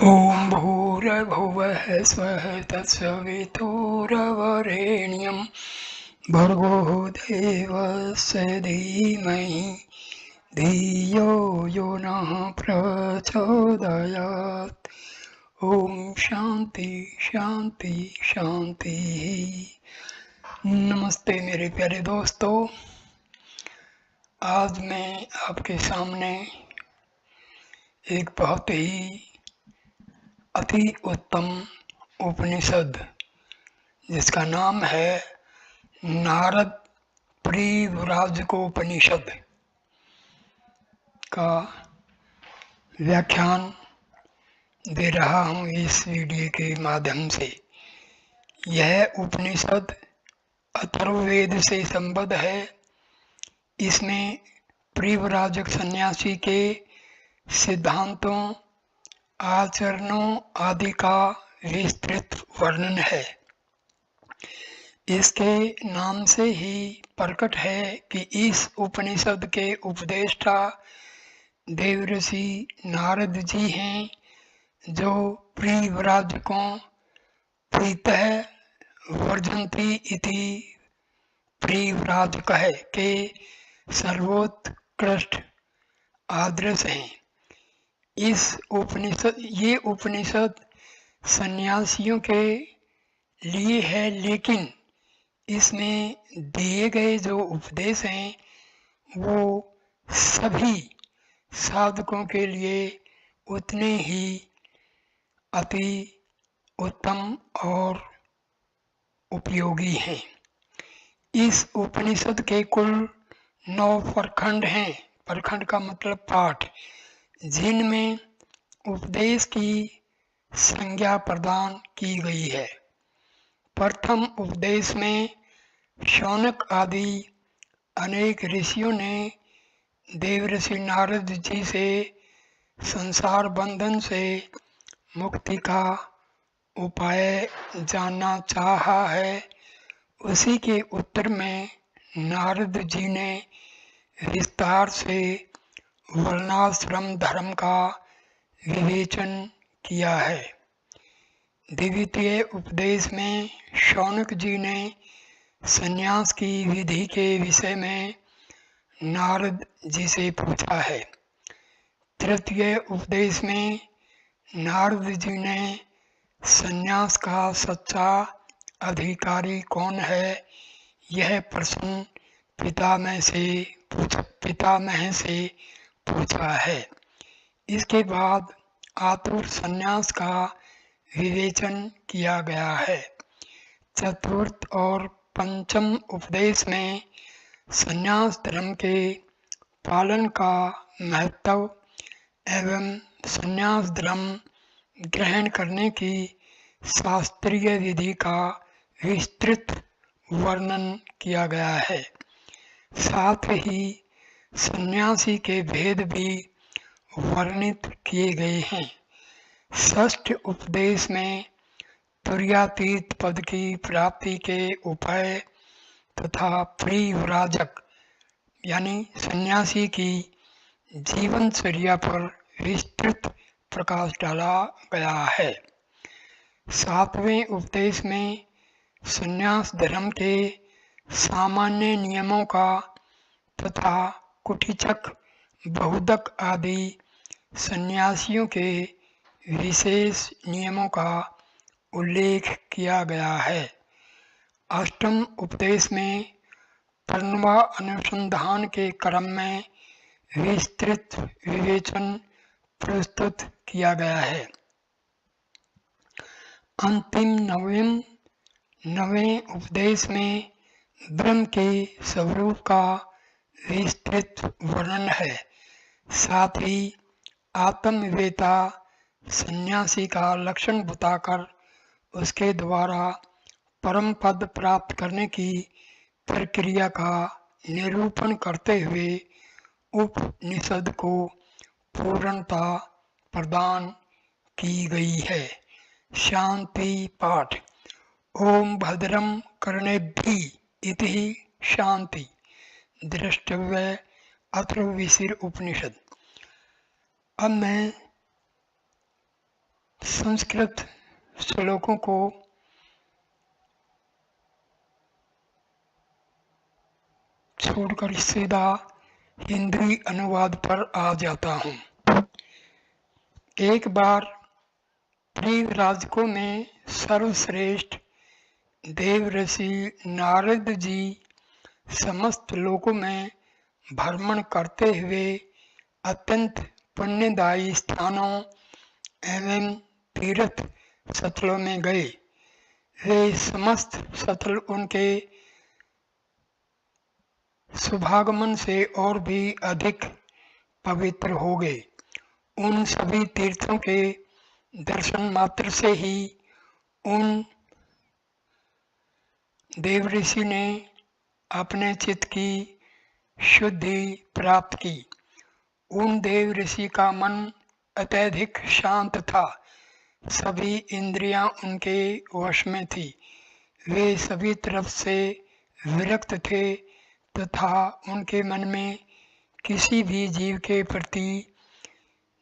ॐ भूर्भुवः स्वः तत्सवितुर्वरेण्यं भर्गो देवस्य धीमहि धियो यो नः प्रचोदयात्। ओम शांति शांति शांति। नमस्ते मेरे प्यारे दोस्तों, आज मैं आपके सामने एक बहुत ही अति उत्तम उपनिषद जिसका नाम है नारद परिव्राजकोपनिषद का व्याख्यान दे रहा हूँ इस वीडियो के माध्यम से। यह उपनिषद अथर्ववेद से संबद्ध है। इसमें परिव्राजक सन्यासी के सिद्धांतों, आचरणों आदि का विस्तृत वर्णन है। इसके नाम से ही प्रकट है कि इस उपनिषद के उपदेष्टा देवर्षि नारद जी हैं, जो परिव्राजकों प्रीतः वर्जन्ति इति परिव्राजकः के सर्वोत्कृष्ट आदर्श हैं। ये उपनिषद सन्यासियों के लिए है, लेकिन इसमें दिए गए जो उपदेश हैं वो सभी साधकों के लिए उतने ही अति उत्तम और उपयोगी हैं। इस उपनिषद के कुल 9 प्रखंड हैं। प्रखंड का मतलब पाठ, जिनमें उपदेश की संज्ञा प्रदान की गई है। प्रथम उपदेश में शौनक आदि अनेक ऋषियों ने देवर्षि नारद जी से संसार बंधन से मुक्ति का उपाय जानना चाहा है। उसी के उत्तर में नारद जी ने विस्तार से वर्णाश्रम धर्म का विवेचन किया है। द्वितीय उपदेश में शौनक जी ने संन्यास की विधि के विषय में नारद जी से पूछा है। तृतीय उपदेश में नारद जी ने संन्यास का सच्चा अधिकारी कौन है, यह प्रश्न पितामह से पूछा है। इसके बाद आतुर संन्यास का विवेचन किया गया है। चतुर्थ और पंचम उपदेश में संन्यास धर्म के पालन का महत्व एवं संन्यास धर्म ग्रहण करने की शास्त्रीय विधि का विस्तृत वर्णन किया गया है। साथ ही सन्यासी के भेद भी वर्णित किए गए हैं। षष्ठ उपदेश में तुर्यातीत पद की प्राप्ति के उपाय तथा परिव्राजक यानी सन्यासी की जीवनचर्या पर विस्तृत प्रकाश डाला गया है। सातवें उपदेश में सन्यास धर्म के सामान्य नियमों का तथा कुटिचक, बहुदक आदि सन्यासियों के विशेष नियमों का उल्लेख किया गया है। अष्टम उपदेश में प्रणवा अनुसंधान के क्रम में विस्तृत विवेचन प्रस्तुत किया गया है। अंतिम नवें उपदेश में ब्रह्म के स्वरूप का विस्तृत वर्णन है। साथ ही आत्मवेता सन्यासी का लक्षण बताकर उसके द्वारा परम पद प्राप्त करने की प्रक्रिया का निरूपण करते हुए उपनिषद को पूर्णता प्रदान की गई है। शांति पाठ। ओम भद्रम कर्णेभिः इति शांति। द्रष्टव्य अथर्वशीर उपनिषद। अब मैं संस्कृत श्लोकों को छोड़कर सीधा हिंदी अनुवाद पर आ जाता हूँ। एक बार परिव्राजकों में सर्वश्रेष्ठ देवर्षि नारद जी समस्त लोकों में भ्रमण करते हुए अत्यंत पुण्यदायी स्थानों एवं तीर्थ स्थलों में गए। वे समस्त स्थल उनके शुभागमन से और भी अधिक पवित्र हो गए। उन सभी तीर्थों के दर्शन मात्र से ही उन देवऋषि ने अपने चित्त की शुद्धि प्राप्त की। उन देवऋषि का मन अत्यधिक शांत था। सभी इंद्रियां उनके वश में थी। वे सभी तरफ से विरक्त थे तथा उनके मन में किसी भी जीव के प्रति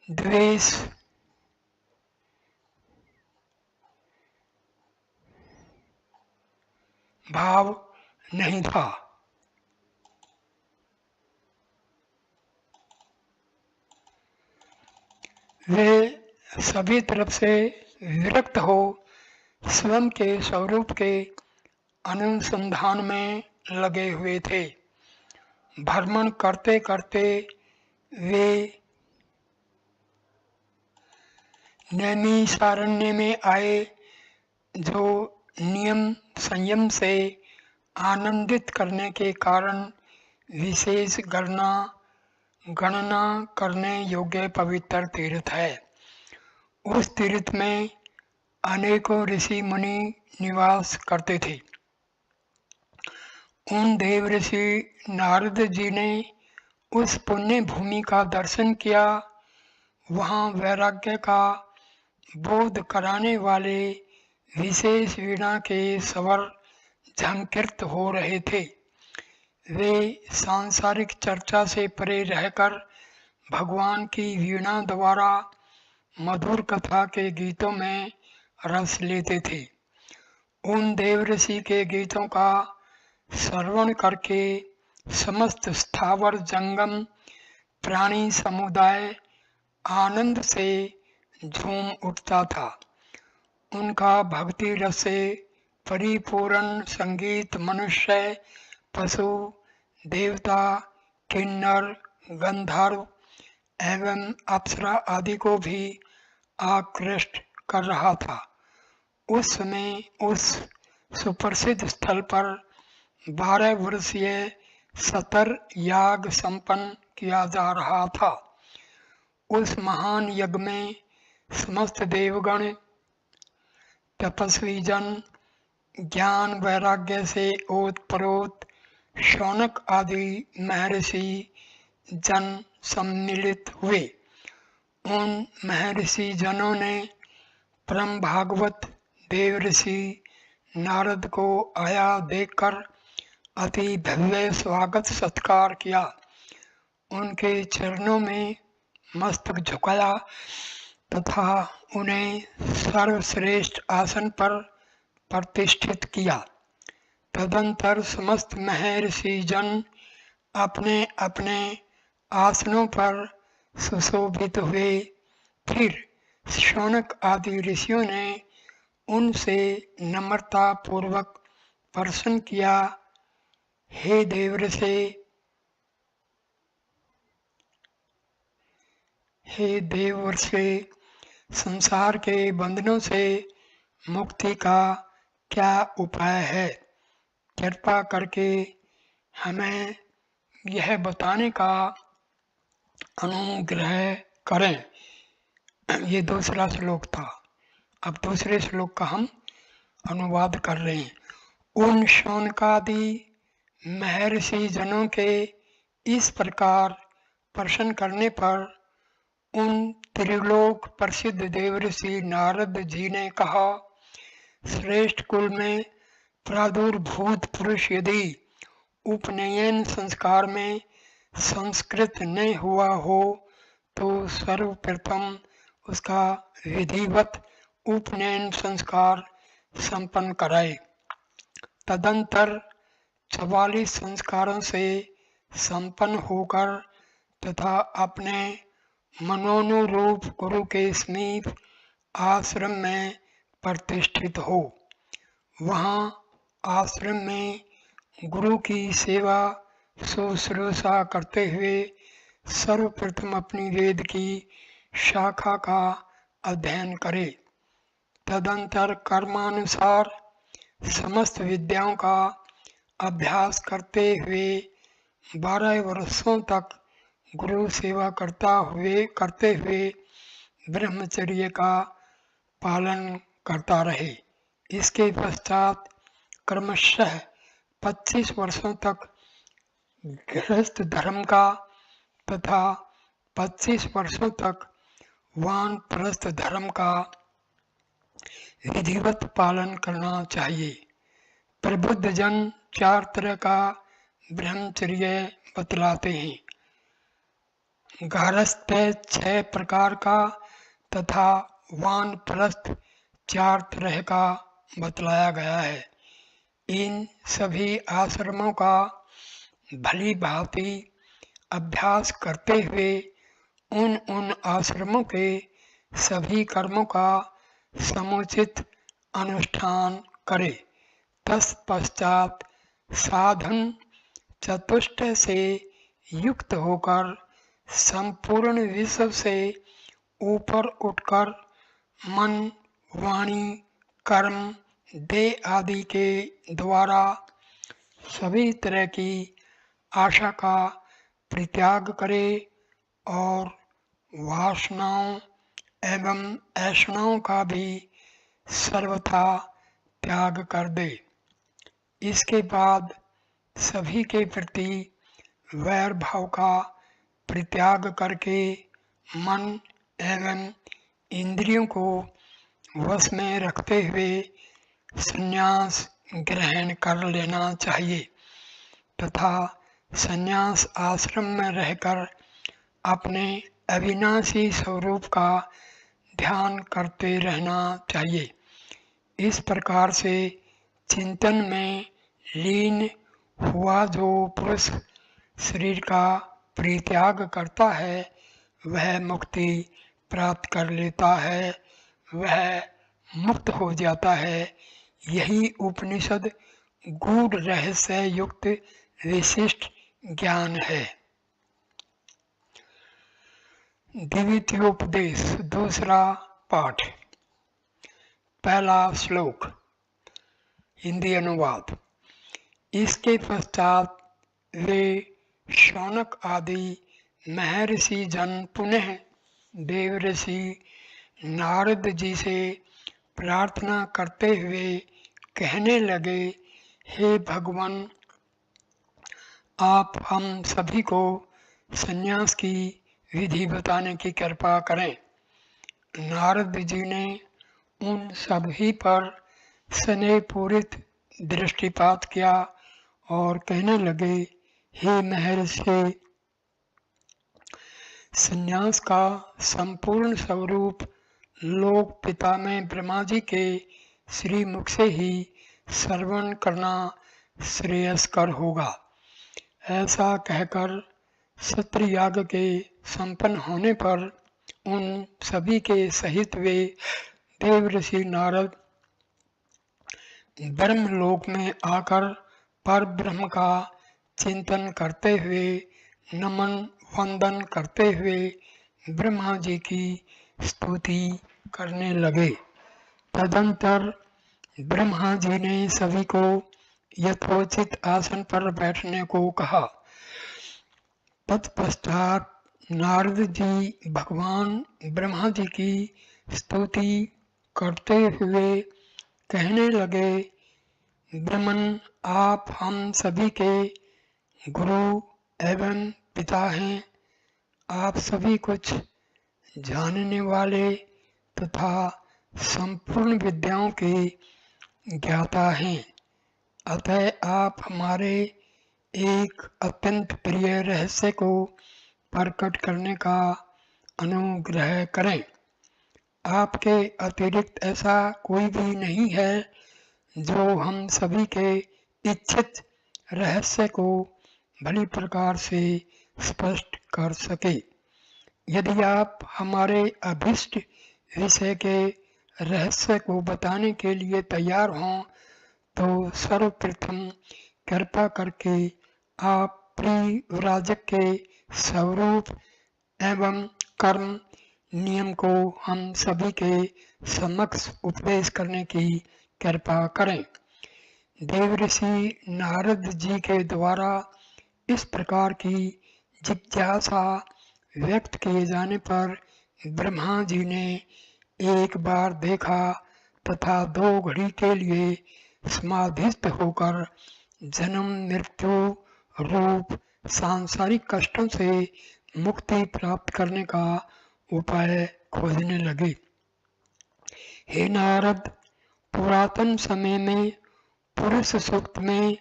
द्वेष भाव नहीं था। वे सभी तरफ से विरक्त हो स्वयं के स्वरूप के अनुसंधान में लगे हुए थे। भ्रमण करते करते वे नैमिषारण्य में आए, जो नियम संयम से आनंदित करने के कारण विशेष गणना करने योग्य पवित्र तीर्थ है। उस तीर्थ में अनेकों ऋषि मुनि निवास करते थे। उन देव ऋषि नारद जी ने उस पुण्य भूमि का दर्शन किया। वहाँ वैराग्य का बोध कराने वाले विशेष वीणा के स्वर झंकृत हो रहे थे। वे सांसारिक चर्चा से परे रहकर भगवान की वीणा द्वारा मधुर कथा के गीतों में रस लेते थे। उन देवऋषि के गीतों का श्रवण करके समस्त स्थावर जंगम प्राणी समुदाय आनंद से झूम उठता था। उनका भक्ति रस से परिपूर्ण संगीत मनुष्य, पशु, देवता, किन्नर, गंधर्व एवं अप्सरा आदि को भी आकृष्ट कर रहा था। उस समय उस सुप्रसिद्ध स्थल पर 12 वर्षीय सतर याग संपन्न किया जा रहा था। उस महान यज्ञ में समस्त देवगण, तपस्वी जन, ज्ञान वैराग्य से ओतप्रोत शौनक आदि महर्षि जन सम्मिलित हुए। उन महर्षि जनों ने परम भागवत देवऋषि नारद को आया देखकर अति भव्य स्वागत सत्कार किया। उनके चरणों में मस्तक झुकाया तथा उन्हें सर्वश्रेष्ठ आसन पर प्रतिष्ठित किया। तदंतर समस्त महर्षि जन अपने अपने आसनों पर सुशोभित हुए। फिर शौनक आदि ऋषियों ने उनसे नम्रता पूर्वक प्रश्न किया, हे देवर्षि, संसार के बंधनों से मुक्ति का क्या उपाय है? कृपा करके हमें यह बताने का अनुग्रह करें। ये दूसरा श्लोक था। अब दूसरे श्लोक का हम अनुवाद कर रहे हैं। उन शौनकादि महर्षि जनों के इस प्रकार प्रश्न करने पर उन त्रिलोक प्रसिद्ध देवर्षि नारद जी ने कहा, श्रेष्ठ कुल में प्रादुर्भूत पुरुष यदि उपनयन संस्कार में संस्कृत नहीं हुआ हो तो सर्वप्रथम उसका विधिवत उपनयन संस्कार संपन्न कराए। तदंतर 44 संस्कारों से संपन्न होकर तथा अपने मनोनुरूप गुरु के समीप आश्रम में प्रतिष्ठित हो। वहाँ आश्रम में गुरु की सेवा शुश्रूषा करते हुए सर्वप्रथम अपनी वेद की शाखा का अध्ययन करे। तदंतर कर्मानुसार समस्त विद्याओं का अभ्यास करते हुए 12 वर्षों तक गुरु सेवा करते हुए ब्रह्मचर्य का पालन करता रहे। इसके पश्चात क्रमशः 25 वर्षों तक गृहस्थ धर्म का तथा 25 वर्षों तक वानप्रस्थ धर्म का विधिवत पालन करना चाहिए। प्रबुद्ध जन 4 तरह का ब्रह्मचर्य बतलाते हैं। गारस्थ 6 प्रकार का तथा वानप्रस्थ 4 तरह का बतलाया गया है। इन सभी आश्रमों का भली भांति अभ्यास करते हुए उन आश्रमों के सभी कर्मों का समुचित अनुष्ठान करे। तत्पश्चात साधन चतुष्ट से युक्त होकर संपूर्ण विश्व से ऊपर उठकर मन, वाणी, कर्म, देह आदि के द्वारा सभी तरह की आशा का परित्याग करे और वासनाओं एवं ऐषणाओं का भी सर्वथा त्याग कर दे। इसके बाद सभी के प्रति वैर भाव का परित्याग करके मन एवं इंद्रियों को वश में रखते हुए संन्यास ग्रहण कर लेना चाहिए तथा संन्यास आश्रम में रहकर अपने अविनाशी स्वरूप का ध्यान करते रहना चाहिए। इस प्रकार से चिंतन में लीन हुआ जो पुरुष शरीर का परित्याग करता है वह मुक्ति प्राप्त कर लेता है, वह मुक्त हो जाता है। यही उपनिषद गूढ़ रहस्य युक्त विशिष्ट ज्ञान है। द्वितीयोपदेश दूसरा पाठ। पहला श्लोक हिंदी अनुवाद। इसके पश्चात वे शौनक आदि महर्षि जन पुनः देवर्षि नारद जी से प्रार्थना करते हुए कहने लगे, हे भगवान, आप हम सभी को संन्यास की विधि बताने की कृपा करें। नारद जी ने उन सभी पर स्नेहपूरित दृष्टिपात किया और कहने लगे, हे महर्षि, संन्यास का संपूर्ण स्वरूप लोक पिता में ब्रह्मा जी के श्री मुख से ही श्रवण करना श्रेयस्कर होगा। ऐसा कहकर सत्रयाग के संपन्न होने पर उन सभी के सहित वे देवर्षि नारद ब्रह्मलोक में आकर पर ब्रह्म का चिंतन करते हुए नमन वंदन करते हुए ब्रह्मा जी की स्तुति करने लगे। तदंतर ब्रह्मा जी ने सभी को यथोचित आसन पर बैठने को कहा। तत्पश्चात नारद जी भगवान ब्रह्मा जी की स्तुति करते हुए कहने लगे, ब्रह्मन, आप हम सभी के गुरु एवं पिता हैं। आप सभी कुछ जानने वाले तथा संपूर्ण विद्याओं के ज्ञाता हैं। अतः आप हमारे एक अत्यंत प्रिय रहस्य को प्रकट करने का अनुग्रह करें। आपके अतिरिक्त ऐसा कोई भी नहीं है जो हम सभी के इच्छित रहस्य को भली प्रकार से स्पष्ट कर सके। यदि आप हमारे अभिष्ट विषय के रहस्य को बताने के लिए तैयार हों तो सर्वप्रथम कृपा करके आप परिव्राजक के स्वरूप एवं कर्म नियम को हम सभी के समक्ष उपदेश करने की कृपा करें। देवऋषि नारद जी के द्वारा इस प्रकार की जिज्ञासा व्यक्त किए जाने पर ब्रह्मा जी ने एक बार देखा तथा 2 घड़ी के लिए समाधिस्थ होकर जन्म मृत्यु रूप सांसारिक कष्टों से मुक्ति प्राप्त करने का उपाय खोजने लगे। हे नारद, पुरातन समय में पुरुष सूक्त में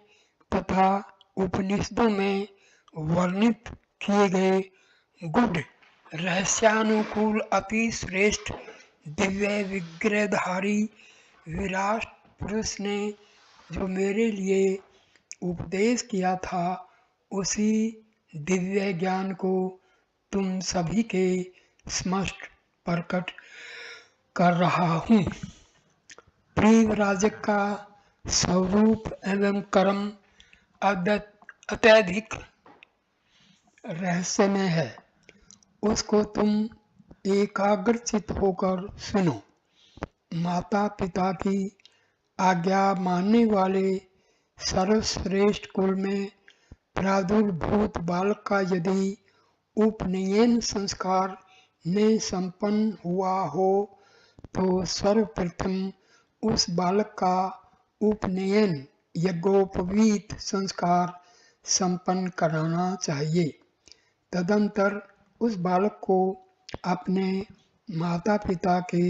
तथा उपनिषदों में वर्णित किए गए गुढ़ रहस्यानुकूल अति श्रेष्ठ दिव्य विग्रहधारी विराट पुरुष ने जो मेरे लिए उपदेश किया था उसी दिव्य ज्ञान को तुम सभी के समक्ष प्रकट कर रहा हूँ। परिव्राजक का स्वरूप एवं कर्म अत्यधिक रहस्यमय है, उसको तुम एकाग्रचित होकर सुनो। माता पिता की आज्ञा मानने वाले सर्वश्रेष्ठ कुल में प्रादुर्भूत बालक का यदि उपनयन संस्कार में संपन्न हुआ हो तो सर्वप्रथम उस बालक का उपनयन यज्ञोपवीत संस्कार संपन्न कराना चाहिए। तदंतर उस बालक को अपने माता पिता के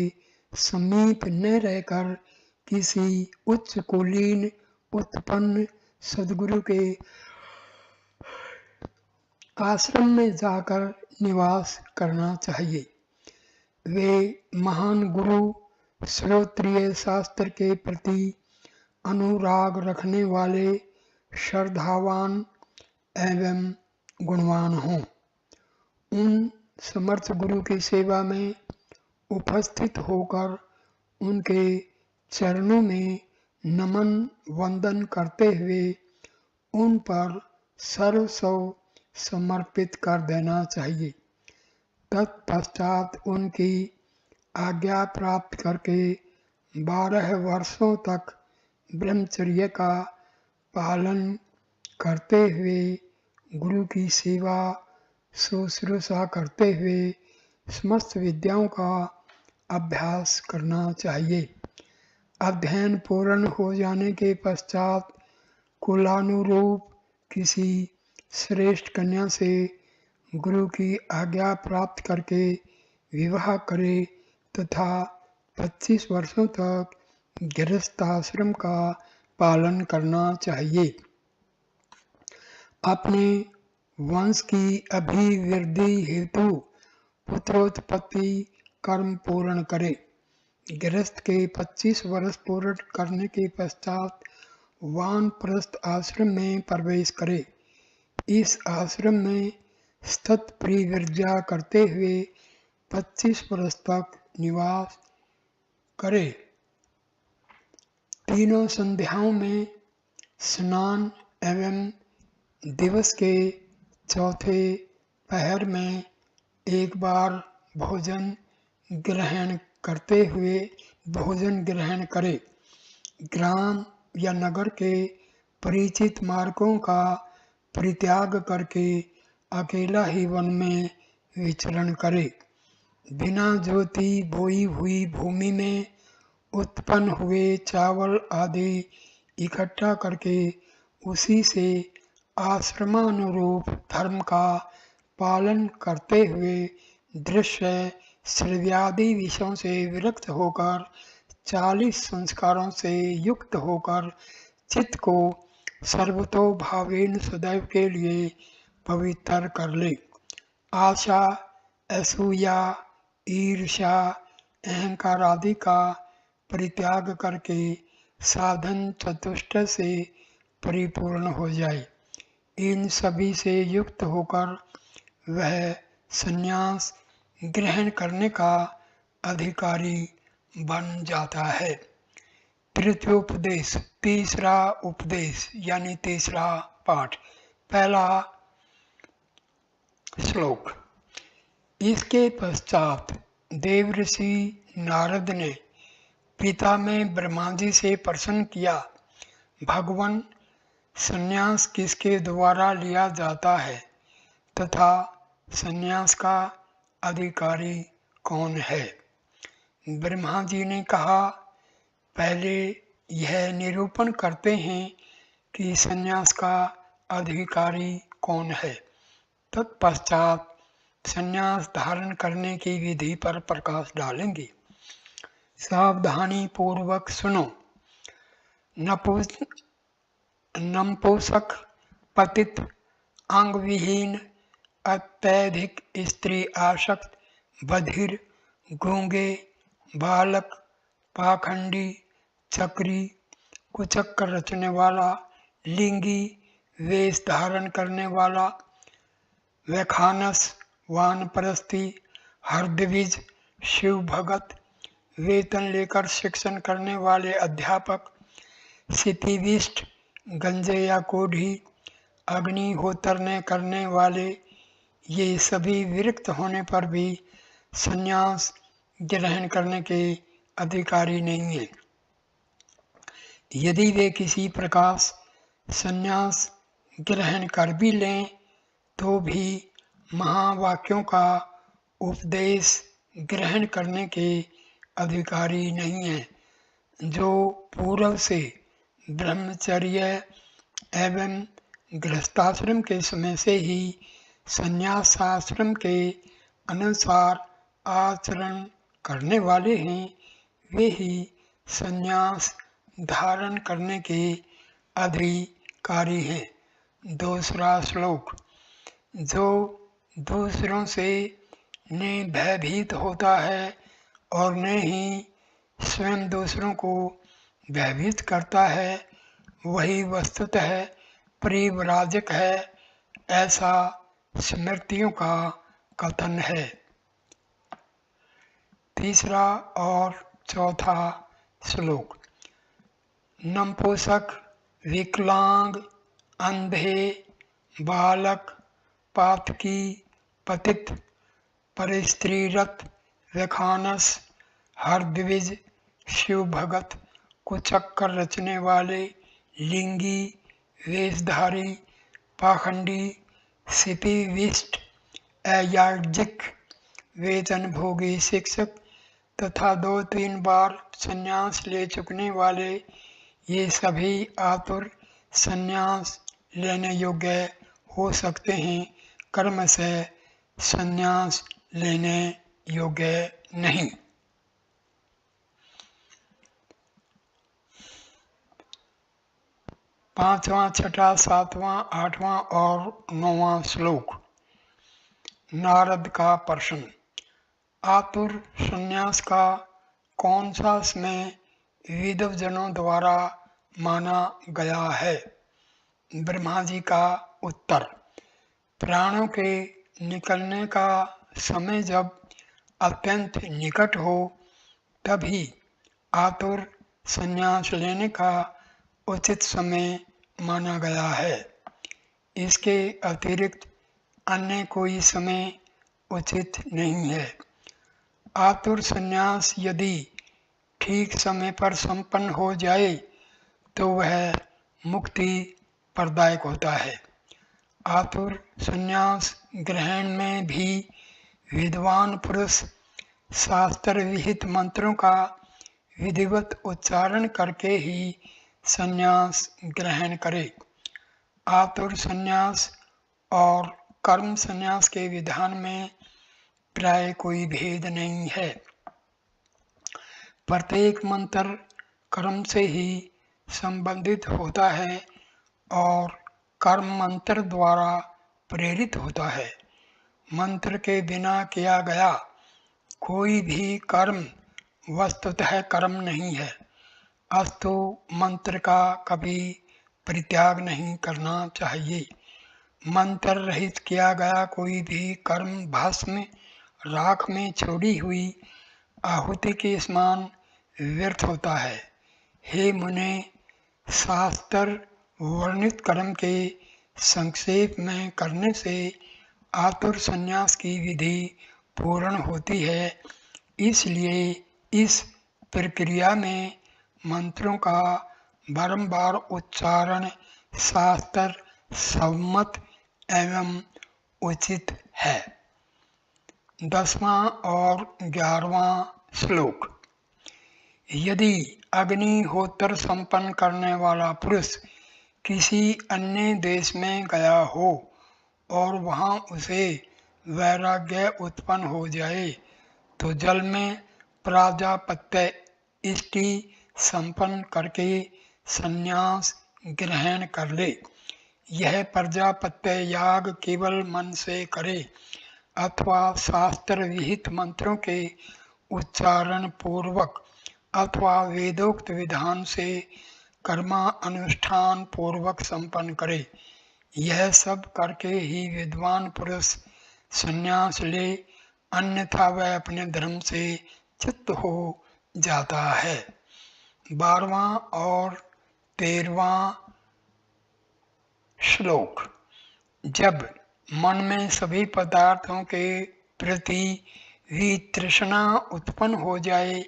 समीप न रहकर किसी उच्च कुलीन उत्पन्न सद्गुरु के आश्रम में जाकर निवास करना चाहिए। वे महान गुरु श्रोत्रिय शास्त्र के प्रति अनुराग रखने वाले श्रद्धावान एवं गुणवान हों। उन समर्थ गुरु की सेवा में उपस्थित होकर उनके चरणों में नमन वंदन करते हुए उन पर सर्वस्व समर्पित कर देना चाहिए। तत्पश्चात उनकी आज्ञा प्राप्त करके 12 वर्षों तक ब्रह्मचर्य का पालन करते हुए गुरु की सेवा शुश्रूषा करते हुए समस्त विद्याओं का अभ्यास करना चाहिए। अध्ययन पूर्ण हो जाने के पश्चात कुलानुरूप किसी श्रेष्ठ कन्या से गुरु की आज्ञा प्राप्त करके विवाह करे तथा 25 वर्षों तक गृहस्थाश्रम का पालन करना चाहिए। अपने वंश की अभिवृद्धि हेतु पुत्रोत्पत्ति कर्म पूर्ण करे। गृहस्थ के 25 वर्ष पूर्ण करने के पश्चात वानप्रस्थ आश्रम में प्रवेश करे। इस आश्रम में स्थित परिव्रजा करते हुए 25 वर्ष तक निवास करे। तीनों संध्याओं में स्नान एवं दिवस के चौथे पहर में एक बार भोजन ग्रहण करते हुए भोजन ग्रहण करे। ग्राम या नगर के परिचित मार्गों का परित्याग करके अकेला ही वन में विचरण करे। बिना ज्योति बोई हुई भूमि में उत्पन्न हुए चावल आदि इकट्ठा करके उसी से आश्रमानुरूप धर्म का पालन करते हुए दृश्य श्रव्यादि विषयों से विरक्त होकर 40 संस्कारों से युक्त होकर चित्त को सर्वतो भावेन सदैव के लिए पवित्र कर ले। आशा, असूया, ईर्ष्या, अहंकार आदि का परित्याग करके साधन चतुष्ट से परिपूर्ण हो जाए। इन सभी से युक्त होकर वह संन्यास ग्रहण करने का अधिकारी बन जाता है। तृतीयोपदेश, तीसरा उपदेश यानी तीसरा पाठ, पहला श्लोक। इसके पश्चात देवऋषि नारद ने पिता में ब्रह्मा जी से प्रश्न किया, भगवान, संन्यास किसके द्वारा लिया जाता है तथा संन्यास का अधिकारी कौन है? ब्रह्मा जी ने कहा, पहले यह निरूपण करते हैं कि संन्यास का अधिकारी कौन है, तत्पश्चात संन्यास धारण करने की विधि पर प्रकाश डालेंगे। सावधानी पूर्वक सुनो। नपुंसक, पतित, अंग विहीन, अत्यधिक स्त्री आसक्त, बधिर, गूंगे, बालक, पाखंडी, चक्री, कुचक्कर रचने वाला, लिंगी, वेश धारण करने वाला, वैखानस, वानप्रस्थी, हरद्विज, शिव भगत, वेतन लेकर शिक्षण करने वाले अध्यापक, सितिविष्ट, गंजे या कोढ़ी, अग्निहोत्र न करने वाले, ये सभी विरक्त होने पर भी संन्यास ग्रहण करने के अधिकारी नहीं है। यदि वे किसी प्रकार संन्यास ग्रहण कर भी लें तो भी महावाक्यों का उपदेश ग्रहण करने के अधिकारी नहीं है, जो पूर्व से ब्रह्मचर्य एवं गृहस्थाश्रम के समय से ही संन्यास आश्रम के अनुसार आचरण करने वाले हैं, वे ही संन्यास धारण करने के अधिकारी हैं। दूसरा श्लोक। जो दूसरों से न भयभीत होता है और न ही स्वयं दूसरों को भयभीत करता है, वही वस्तुतः परिव्राजक है, ऐसा स्मृतियों का कथन है। तीसरा और चौथा श्लोक। नपुंसक, विकलांग, अंधे, बालक, पातकी, पतित, परस्त्रीरत, वैखानस, हरद्विज, शिव भगत, कुचक्कर रचने वाले, लिंगी, वेशधारी, पाखंडी, सितिविष्ट, अयाज्ञिक, वेतन भोगी शिक्षक तथा 2-3 बार संन्यास ले चुकने वाले, ये सभी आतुर संन्यास लेने योग्य हो सकते हैं, कर्म से संन्यास लेने योग्य नहीं। 5वां, 6वां, 7वां, 8वां और 9वां श्लोक। नारद का प्रश्न। आतुर संन्यास का कौन सा समय विद्वजनों द्वारा माना गया है? ब्रह्मा जी का उत्तर। प्राणों के निकलने का समय जब अत्यंत निकट हो तभी आतुर संन्यास लेने का उचित समय माना गया है। इसके अतिरिक्त अन्य कोई समय उचित नहीं है। आतुर संन्यास यदि ठीक समय पर संपन्न हो जाए तो वह मुक्ति प्रदायक होता है। आतुर संन्यास ग्रहण में भी विद्वान पुरुष शास्त्र विहित मंत्रों का विधिवत उच्चारण करके ही संन्यास ग्रहण करे। आतुर संन्यास और कर्म संन्यास के विधान में प्राय कोई भेद नहीं है। प्रत्येक मंत्र कर्म से ही संबंधित होता है और कर्म मंत्र द्वारा प्रेरित होता है। मंत्र के बिना किया गया कोई भी कर्म वस्तुतः कर्म नहीं है, अस्तु मंत्र का कभी परित्याग नहीं करना चाहिए। मंत्र रहित किया गया कोई भी कर्म भस्म राख में छोड़ी हुई आहुति के समान व्यर्थ होता है। हे मुने, शास्त्र वर्णित कर्म के संक्षेप में करने से आतुर संन्यास की विधि पूर्ण होती है, इसलिए इस प्रक्रिया में मंत्रों का बारंबार उच्चारण शास्त्र सम्मत एवं उचित है। 10वां और 11वां श्लोक। यदि अग्निहोत्र संपन्न करने वाला पुरुष किसी अन्य देश में गया हो और वहां उसे वैराग्य उत्पन्न हो जाए तो जल में प्राजापत्य इष्टि संपन्न करके संन्यास ग्रहण कर ले। यह प्रजापत्य याग केवल मन से करे अथवा शास्त्र विहित मंत्रों के उच्चारण पूर्वक अथवा वेदोक्त विधान से कर्मा अनुष्ठान पूर्वक संपन्न करे। यह सब करके ही विद्वान पुरुष संन्यास ले, अन्यथा वह अपने धर्म से च्युत हो जाता है। 12वां और 13वां श्लोक। जब मन में सभी पदार्थों के प्रति वितृष्णा उत्पन्न हो जाए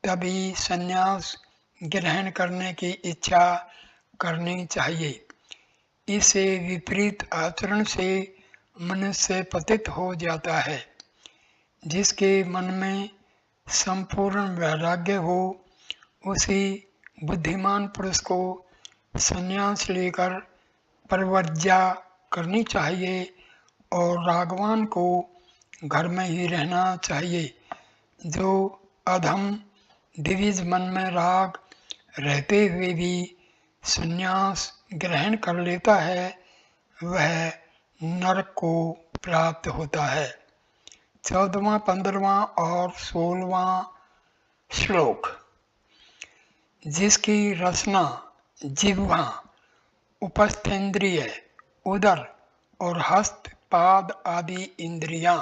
तभी संन्यास ग्रहण करने की इच्छा करनी चाहिए। इससे विपरीत आचरण से मनुष्य पतित हो जाता है। जिसके मन में संपूर्ण वैराग्य हो उसी बुद्धिमान पुरुष को संन्यास लेकर परिवर्ज्या करनी चाहिए और रागवान को घर में ही रहना चाहिए। जो अधम द्विज मन में राग रहते हुए भी संन्यास ग्रहण कर लेता है वह नरक को प्राप्त होता है। 14वां, 15वां और 16वां श्लोक। जिसकी रसना जिह्वा, उपस्थेंद्रिय, उदर और हस्त पाद आदि इंद्रियां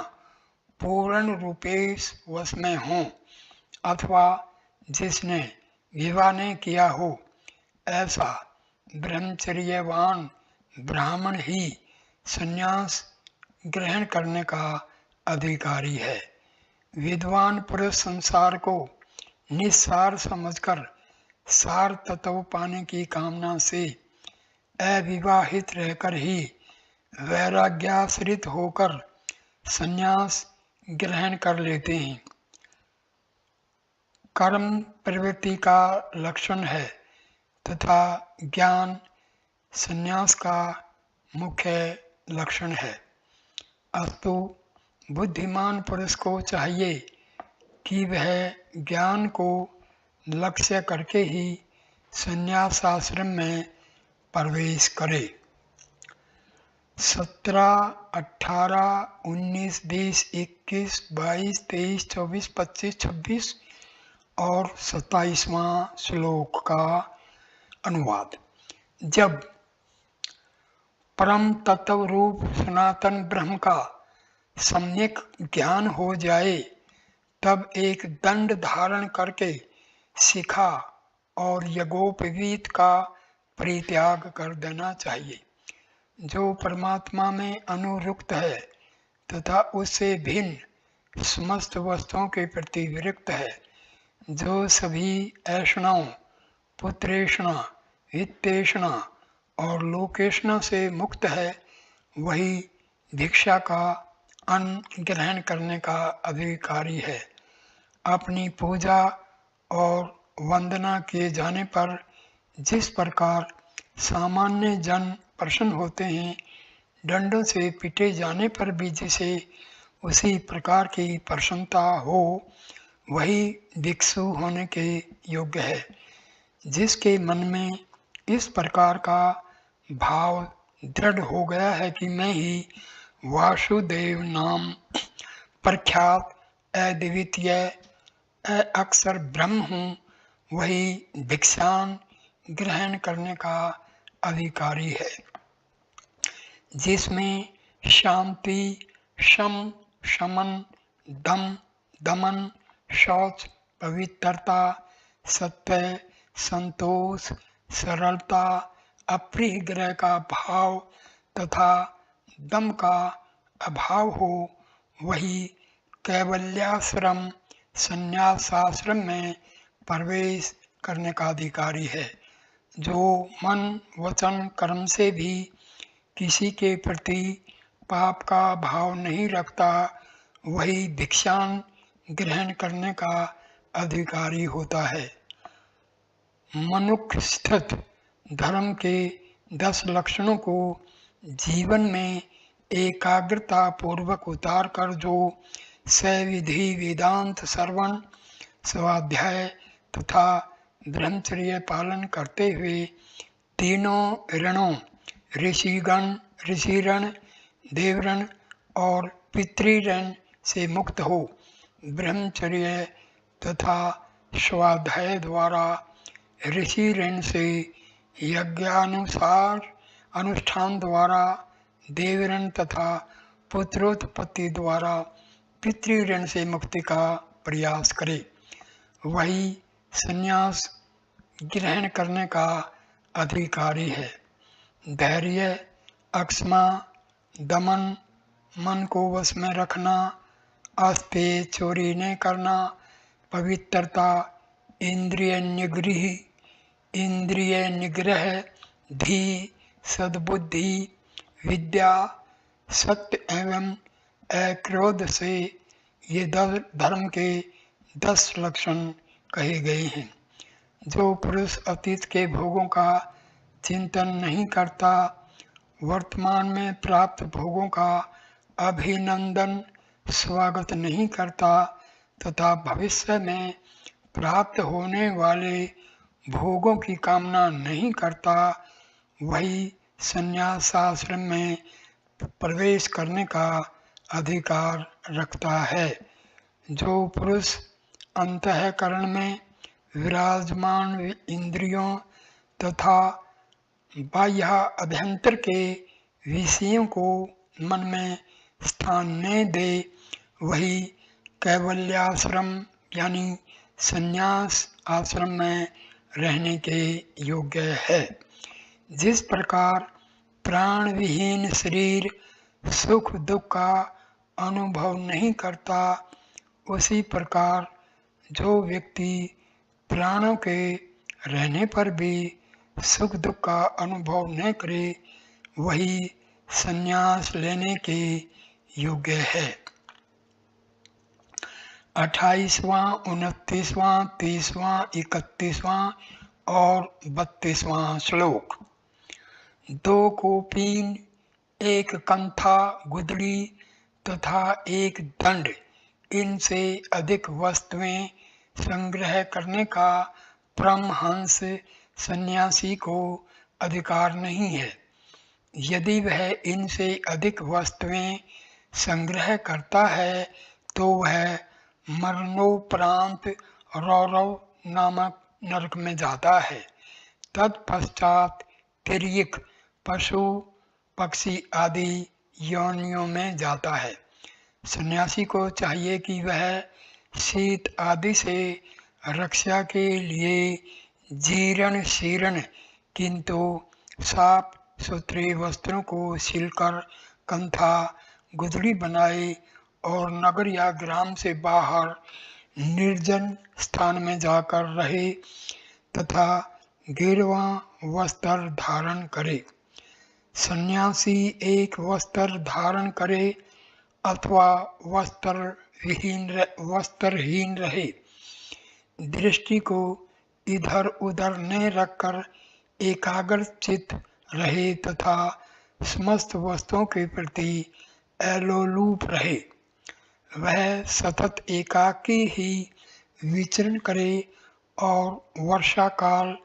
पूर्ण रूपेश वश में हों अथवा जिसने विवाह नहीं किया हो ऐसा ब्रह्मचर्यवान ब्राह्मण ही संन्यास ग्रहण करने का अधिकारी है। विद्वान पुरुष संसार को निस्सार समझकर सार तत्व पाने की कामना से अविवाहित रहकर ही वैराग्याश्रित होकर संन्यास ग्रहण कर लेते हैं। कर्म प्रवृत्ति का लक्षण है तथा ज्ञान संन्यास का मुख्य लक्षण है। अस्तु बुद्धिमान पुरुष को चाहिए कि वह ज्ञान को लक्ष्य करके ही संन्यास आश्रम में प्रवेश करे। 17, 18, 19, 20, 21, 22, 23, 24, 25, 26 और 27वां श्लोक का अनुवाद। जब परम तत्व रूप सनातन ब्रह्म का सम्यक ज्ञान हो जाए तब एक दंड धारण करके शिखा और यज्ञोपवीत का परित्याग कर देना चाहिए। जो परमात्मा में अनुरुक्त है तथा उससे भिन्न समस्त वस्तुओं के प्रति विरक्त है, जो सभी ऐषणाओं, पुत्रेषणा, वित्तेषणा और लोकेषणा से मुक्त है, वही भिक्षा का अन्न ग्रहण करने का अधिकारी है। अपनी पूजा और वंदना किए जाने पर जिस प्रकार सामान्य जन प्रसन्न होते हैं, डंडों से पीटे जाने पर भी जिसे उसी प्रकार की प्रसन्नता हो, वही भिक्षु होने के योग्य है। जिसके मन में इस प्रकार का भाव दृढ़ हो गया है कि मैं ही वासुदेव नाम प्रख्यात अद्वितीय अक्षर ब्रह्म हूँ, वही भिक्षान ग्रहण करने का अधिकारी है, जिसमें शांति, शम, शमन, दम, दमन, शौच, पवित्रता, सत्य, संतोष, सरलता, अप्रिय ग्रह का भाव तथा दम का अभाव हो, वही कैवल्याश्रम संन्यासाश्रम में प्रवेश करने का अधिकारी है। जो मन, वचन, कर्म से भी किसी के प्रति पाप का भाव नहीं रखता, वही भिक्षान ग्रहण करने का अधिकारी होता है। मनुष्य स्थित धर्म के 10 लक्षणों को जीवन में एकाग्रता पूर्वक उतार कर जो सविधि वेदांत श्रवण, स्वाध्याय तथा ब्रह्मचर्य पालन करते हुए तीनों ऋणों ऋषिगण, ऋषिऋण, देवऋण और पितृऋण से मुक्त हो ब्रह्मचर्य तथा स्वाध्याय द्वारा ऋषि ऋण से यज्ञानुसार अनुष्ठान द्वारा देवऋण तथा पुत्रोत्पत्ति द्वारा पितृऋण से मुक्ति का प्रयास करे, वही संन्यास ग्रहण करने का अधिकारी है। धैर्य, अक्षमा, दमन, मन को वश में रखना, आस्ते चोरी न करना, पवित्रता, इंद्रिय निग्रह, धी, सद्बुद्धि, विद्या, सत्य एवं अक्रोध से ये धर्म के 10 लक्षण कहे गए हैं। जो पुरुष अतीत के भोगों का चिंतन नहीं करता, वर्तमान में प्राप्त भोगों का अभिनंदन स्वागत नहीं करता तथा भविष्य में प्राप्त होने वाले भोगों की कामना नहीं करता, वही संन्यासाश्रम में प्रवेश करने का अधिकार रखता है। जो पुरुष अंतःकरण में विराजमान इंद्रियों तथा बाह्य अभ्यंतर के विषयों को मन में स्थान न दे, वही कैवल्याश्रम यानी संन्यास आश्रम में रहने के योग्य है। जिस प्रकार प्राण विहीन शरीर सुख दुख का अनुभव नहीं करता, उसी प्रकार जो व्यक्ति प्राणों के रहने पर भी सुख दुख का अनुभव न करे, वही संन्यास लेने के योग्य है। 28वां, 29वां, 30वां, 31वां और 32वां श्लोक। 2 कोपीन, 1 कंथा गुदड़ी तथा 1 दंड, इनसे अधिक वस्तुएं संग्रह करने का परमहंस सन्यासी को अधिकार नहीं है। यदि वह इनसे अधिक वस्तुएं संग्रह करता है तो वह मरणोपरांत रौरव नामक नरक में जाता है। तत्पश्चात तिर्यक, पशु, पक्षी आदि योनियों में जाता है। सन्यासी को चाहिए कि वह शीत आदि से रक्षा के लिए जीर्ण शीर्ण किंतु साफ सुथरे वस्त्रों को सिलकर कंथा गुदड़ी बनाए और नगर या ग्राम से बाहर निर्जन स्थान में जाकर रहे तथा गिरवा वस्त्र धारण करे। सन्यासी एक वस्त्र धारण करे अथवा वस्त्रहीन रहे, दृष्टि को इधर उधर न रखकर एकाग्रचित रहे तथा समस्त वस्तुओं के प्रति एलोलूप रहे। वह सतत एकाकी ही विचरण करे और वर्षा काल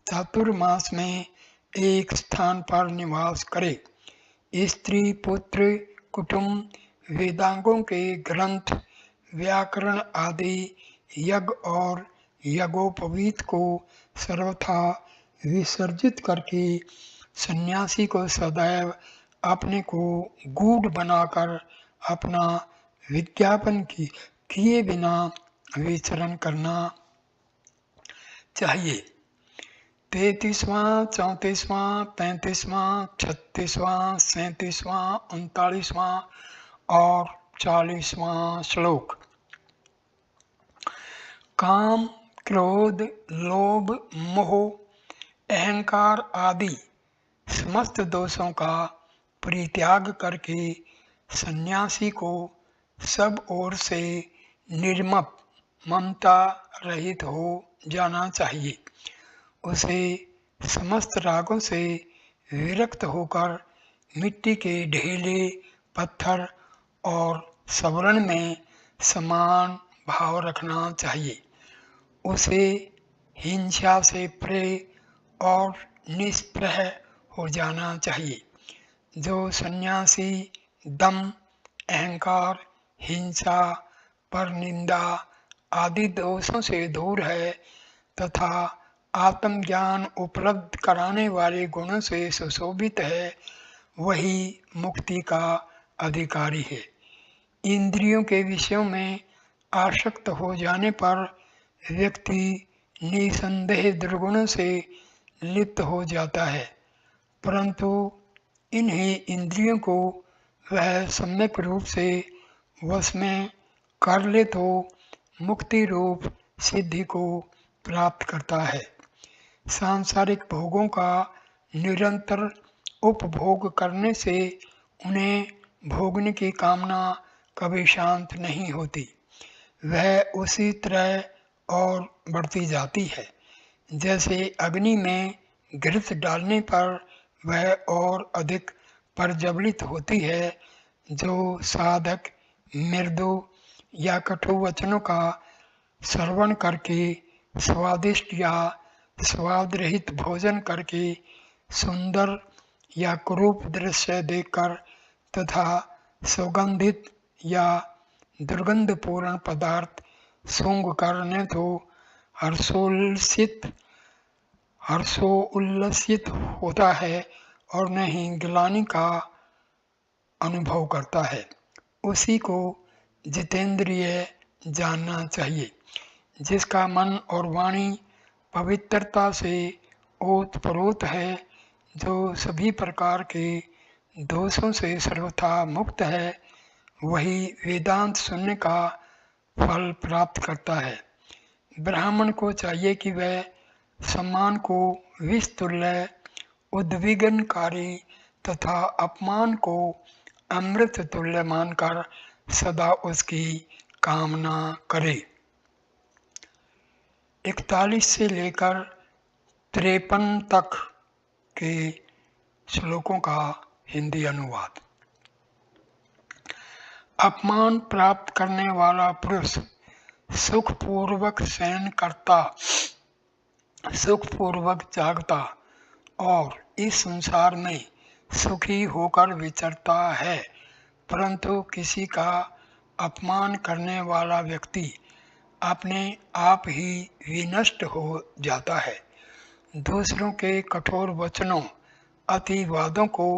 चातुर्मास में एक स्थान पर निवास करे। स्त्री, पुत्र, कुटुंब, वेदांगों के ग्रंथ, व्याकरण आदि यज्ञ और यज्ञोपवीत को सर्वथा विसर्जित करके सन्यासी को सदैव अपने को गूढ़ बनाकर अपना विज्ञापन किए बिना विचरण करना चाहिए। 33वां, 34वां, 35वां, 36वां, 37वां, 39वां और 40वां श्लोक। काम, क्रोध, लोभ, मोह, अहंकार आदि समस्त दोषों का परित्याग करके सन्यासी को सब ओर से निर्मप, ममता रहित हो जाना चाहिए। उसे समस्त रागों से विरक्त होकर मिट्टी के ढेले, पत्थर और सवर्ण में समान भाव रखना चाहिए। उसे हिंसा से परे और निष्प्रह हो जाना चाहिए। जो सन्यासी दम, अहंकार, हिंसा, परनिंदा आदि दोषों से दूर है तथा आत्मज्ञान उपलब्ध कराने वाले गुणों से सुशोभित है, वही मुक्ति का अधिकारी है। इंद्रियों के विषयों में आसक्त हो जाने पर व्यक्ति निसंदेह दुर्गुणों से लिप्त हो जाता है, परंतु इन्हीं इंद्रियों को वह सम्यक रूप से वश में कर ले तो मुक्ति रूप सिद्धि को प्राप्त करता है। सांसारिक भोगों का निरंतर उपभोग करने से उन्हें भोगने की कामना कभी शांत नहीं होती। वह उसी तरह और बढ़ती जाती है जैसे अग्नि में घृत डालने पर वह और अधिक प्रज्वलित होती है। जो साधक मृदु या कटु वचनों का श्रवण करके स्वादिष्ट या स्वाद रहित भोजन करके सुंदर या कुरूप दृश्य देखकर तथा सुगंधित या दुर्गंधपूर्ण पदार्थ सूंघ कर न तो हर्षोल्लसित होता है और न ही ग्लानि का अनुभव करता है। उसी को जितेंद्रिय जानना चाहिए, जिसका मन और वाणी पवित्रता से ओतप्रोत है, जो सभी प्रकार के दोषों से सर्वथा मुक्त है, वही वेदांत सुनने का फल प्राप्त करता है। ब्राह्मण को चाहिए कि वह सम्मान को विस्तुल्य, उद्विग्नकारी तथा अपमान को अमृत तुल्य मानकर सदा उसकी कामना करे। 41 से लेकर 53 तक के श्लोकों का हिंदी अनुवाद। अपमान प्राप्त करने वाला पुरुष सुखपूर्वक शयन करता, सुखपूर्वक जागता और इस संसार में सुखी होकर विचरता है, परंतु किसी का अपमान करने वाला व्यक्ति अपने आप ही विनष्ट हो जाता है। दूसरों के कठोर वचनों, अतिवादों को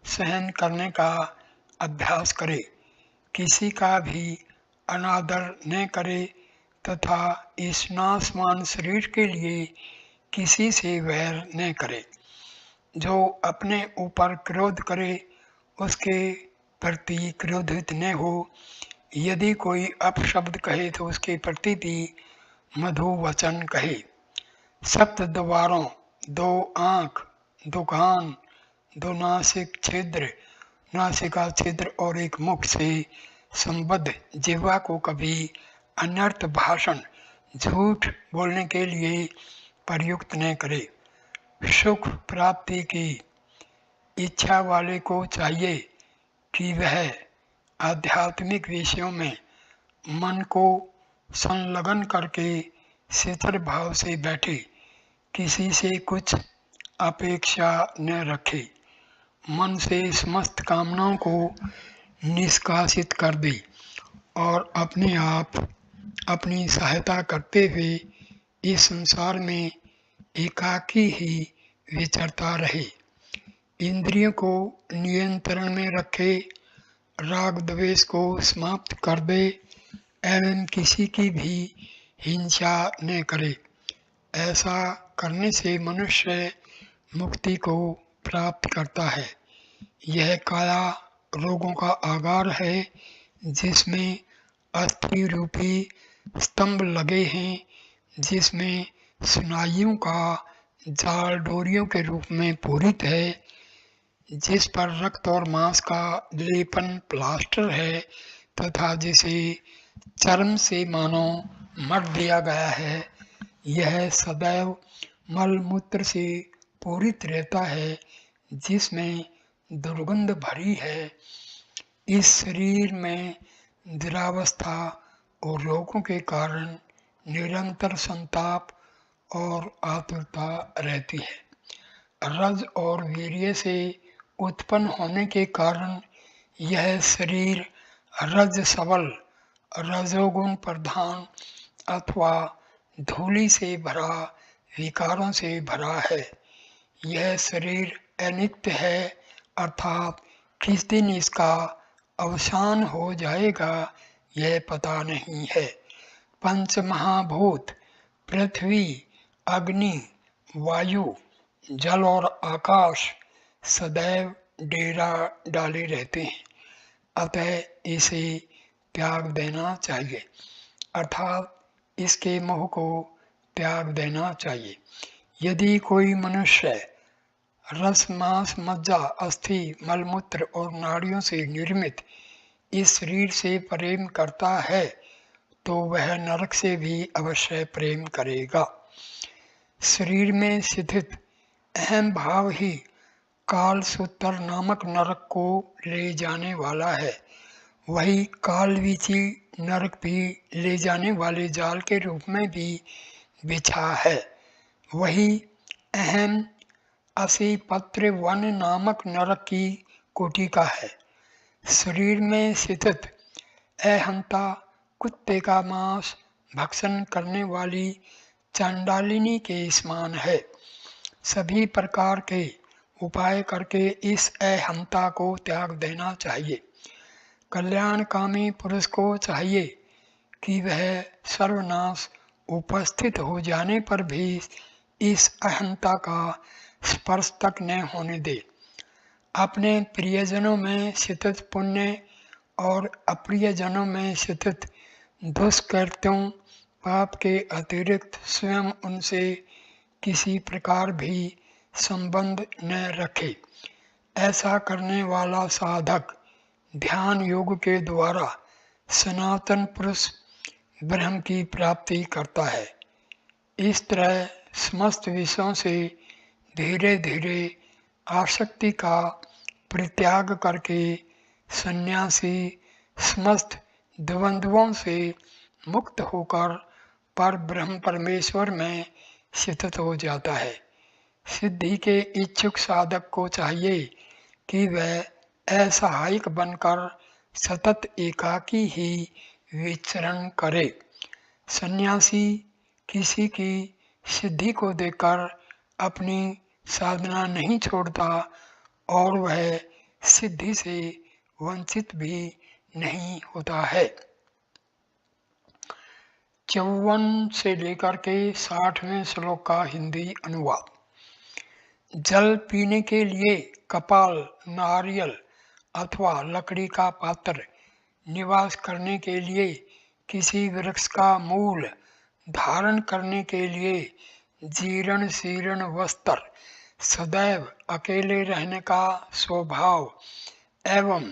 सहन करने का अभ्यास करे, किसी का भी अनादर न करे तथा इस नाशवान शरीर के लिए किसी से वैर न करे। जो अपने ऊपर क्रोध करे उसके प्रति क्रोधित न हो। यदि कोई अपशब्द कहे तो उसके प्रति भी मधु वचन कहे। 7 द्वारों, 2 आँख, 2 कान, 2 नासिक छिद्र, नासिका छिद्र और 1 मुख से संबद्ध जिह्वा को कभी अनर्थ भाषण, झूठ बोलने के लिए प्रयुक्त न करे। सुख प्राप्ति की इच्छा वाले को चाहिए कि वह आध्यात्मिक विषयों में मन को संलग्न करके स्थिर भाव से बैठे, किसी से कुछ अपेक्षा न रखे, मन से समस्त कामनाओं को निष्कासित कर दे और अपने आप अपनी सहायता करते हुए इस संसार में एकाकी ही विचरता रहे, इंद्रियों को नियंत्रण में रखे, राग द्वेष को समाप्त कर दे एवं किसी की भी हिंसा न करे। ऐसा करने से मनुष्य मुक्ति को प्राप्त करता है। यह काया रोगों का आगार है, जिसमें अस्थि रूपी स्तंभ लगे हैं, जिसमें स्नायुओं का जाल डोरियों के रूप में पूरित है, जिस पर रक्त और मांस का लेपन प्लास्टर है तथा जिसे चर्म से मानो मढ़ दिया गया है। यह सदैव मलमूत्र से पूरित रहता है, जिसमें दुर्गंध भरी है। इस शरीर में दुरावस्था और रोगों के कारण निरंतर संताप और आतुरता रहती है। रज और वीर्य से उत्पन्न होने के कारण यह शरीर रज सबल, रजोगुण प्रधान अथवा धूलि से भरा, विकारों से भरा है। यह शरीर अनित्य है, अर्थात किस दिन इसका अवसान हो जाएगा यह पता नहीं है। पंच महाभूत पृथ्वी, अग्नि, वायु, जल और आकाश सदैव डेरा डाले रहते हैं, अतः इसे त्याग देना चाहिए, अर्थात इसके मोह को त्याग देना चाहिए। यदि कोई मनुष्य रस, मांस, मज्जा, अस्थि, मलमूत्र और नाड़ियों से निर्मित इस शरीर से प्रेम करता है तो वह नरक से भी अवश्य प्रेम करेगा। शरीर में स्थित अहम भाव ही काल सूत्र नामक नरक को ले जाने वाला है। वही कालवीची नरक भी ले जाने वाले जाल के रूप में भी बिछा है। वही अहम असिपत्र वन नामक नरक की कोटिका है। शरीर में स्थित अहंता कुत्ते का मांस भक्षण करने वाली चांडालिनी के समान है। सभी प्रकार के उपाय करके इस अहंता को त्याग देना चाहिए। कल्याणकामी पुरुष को चाहिए कि वह सर्वनाश उपस्थित हो जाने पर भी इस अहंता का स्पर्श तक न होने दे। अपने प्रियजनों में स्थित पुण्य और अप्रियजनों में स्थित दुष्कृत्यों पाप के अतिरिक्त स्वयं उनसे किसी प्रकार भी संबंध न रखे। ऐसा करने वाला साधक ध्यान योग के द्वारा सनातन पुरुष ब्रह्म की प्राप्ति करता है। इस तरह समस्त विषयों से धीरे धीरे आसक्ति का परित्याग करके सन्यासी समस्त द्वंद्वों से मुक्त होकर पर ब्रह्म परमेश्वर में स्थित हो जाता है। सिद्धि के इच्छुक साधक को चाहिए कि वह असहायक बनकर सतत एकाकी ही विचरण करे। सन्यासी किसी की सिद्धि को देखकर अपनी साधना नहीं छोड़ता और वह सिद्धि से वंचित भी नहीं होता है। 54 से लेकर के 60वें श्लोक का हिंदी अनुवाद। जल पीने के लिए कपाल, नारियल अथवा लकड़ी का पात्र, निवास करने के लिए किसी वृक्ष का मूल, धारण करने के लिए जीर्ण शीर्ण वस्त्र, सदैव अकेले रहने का स्वभाव एवं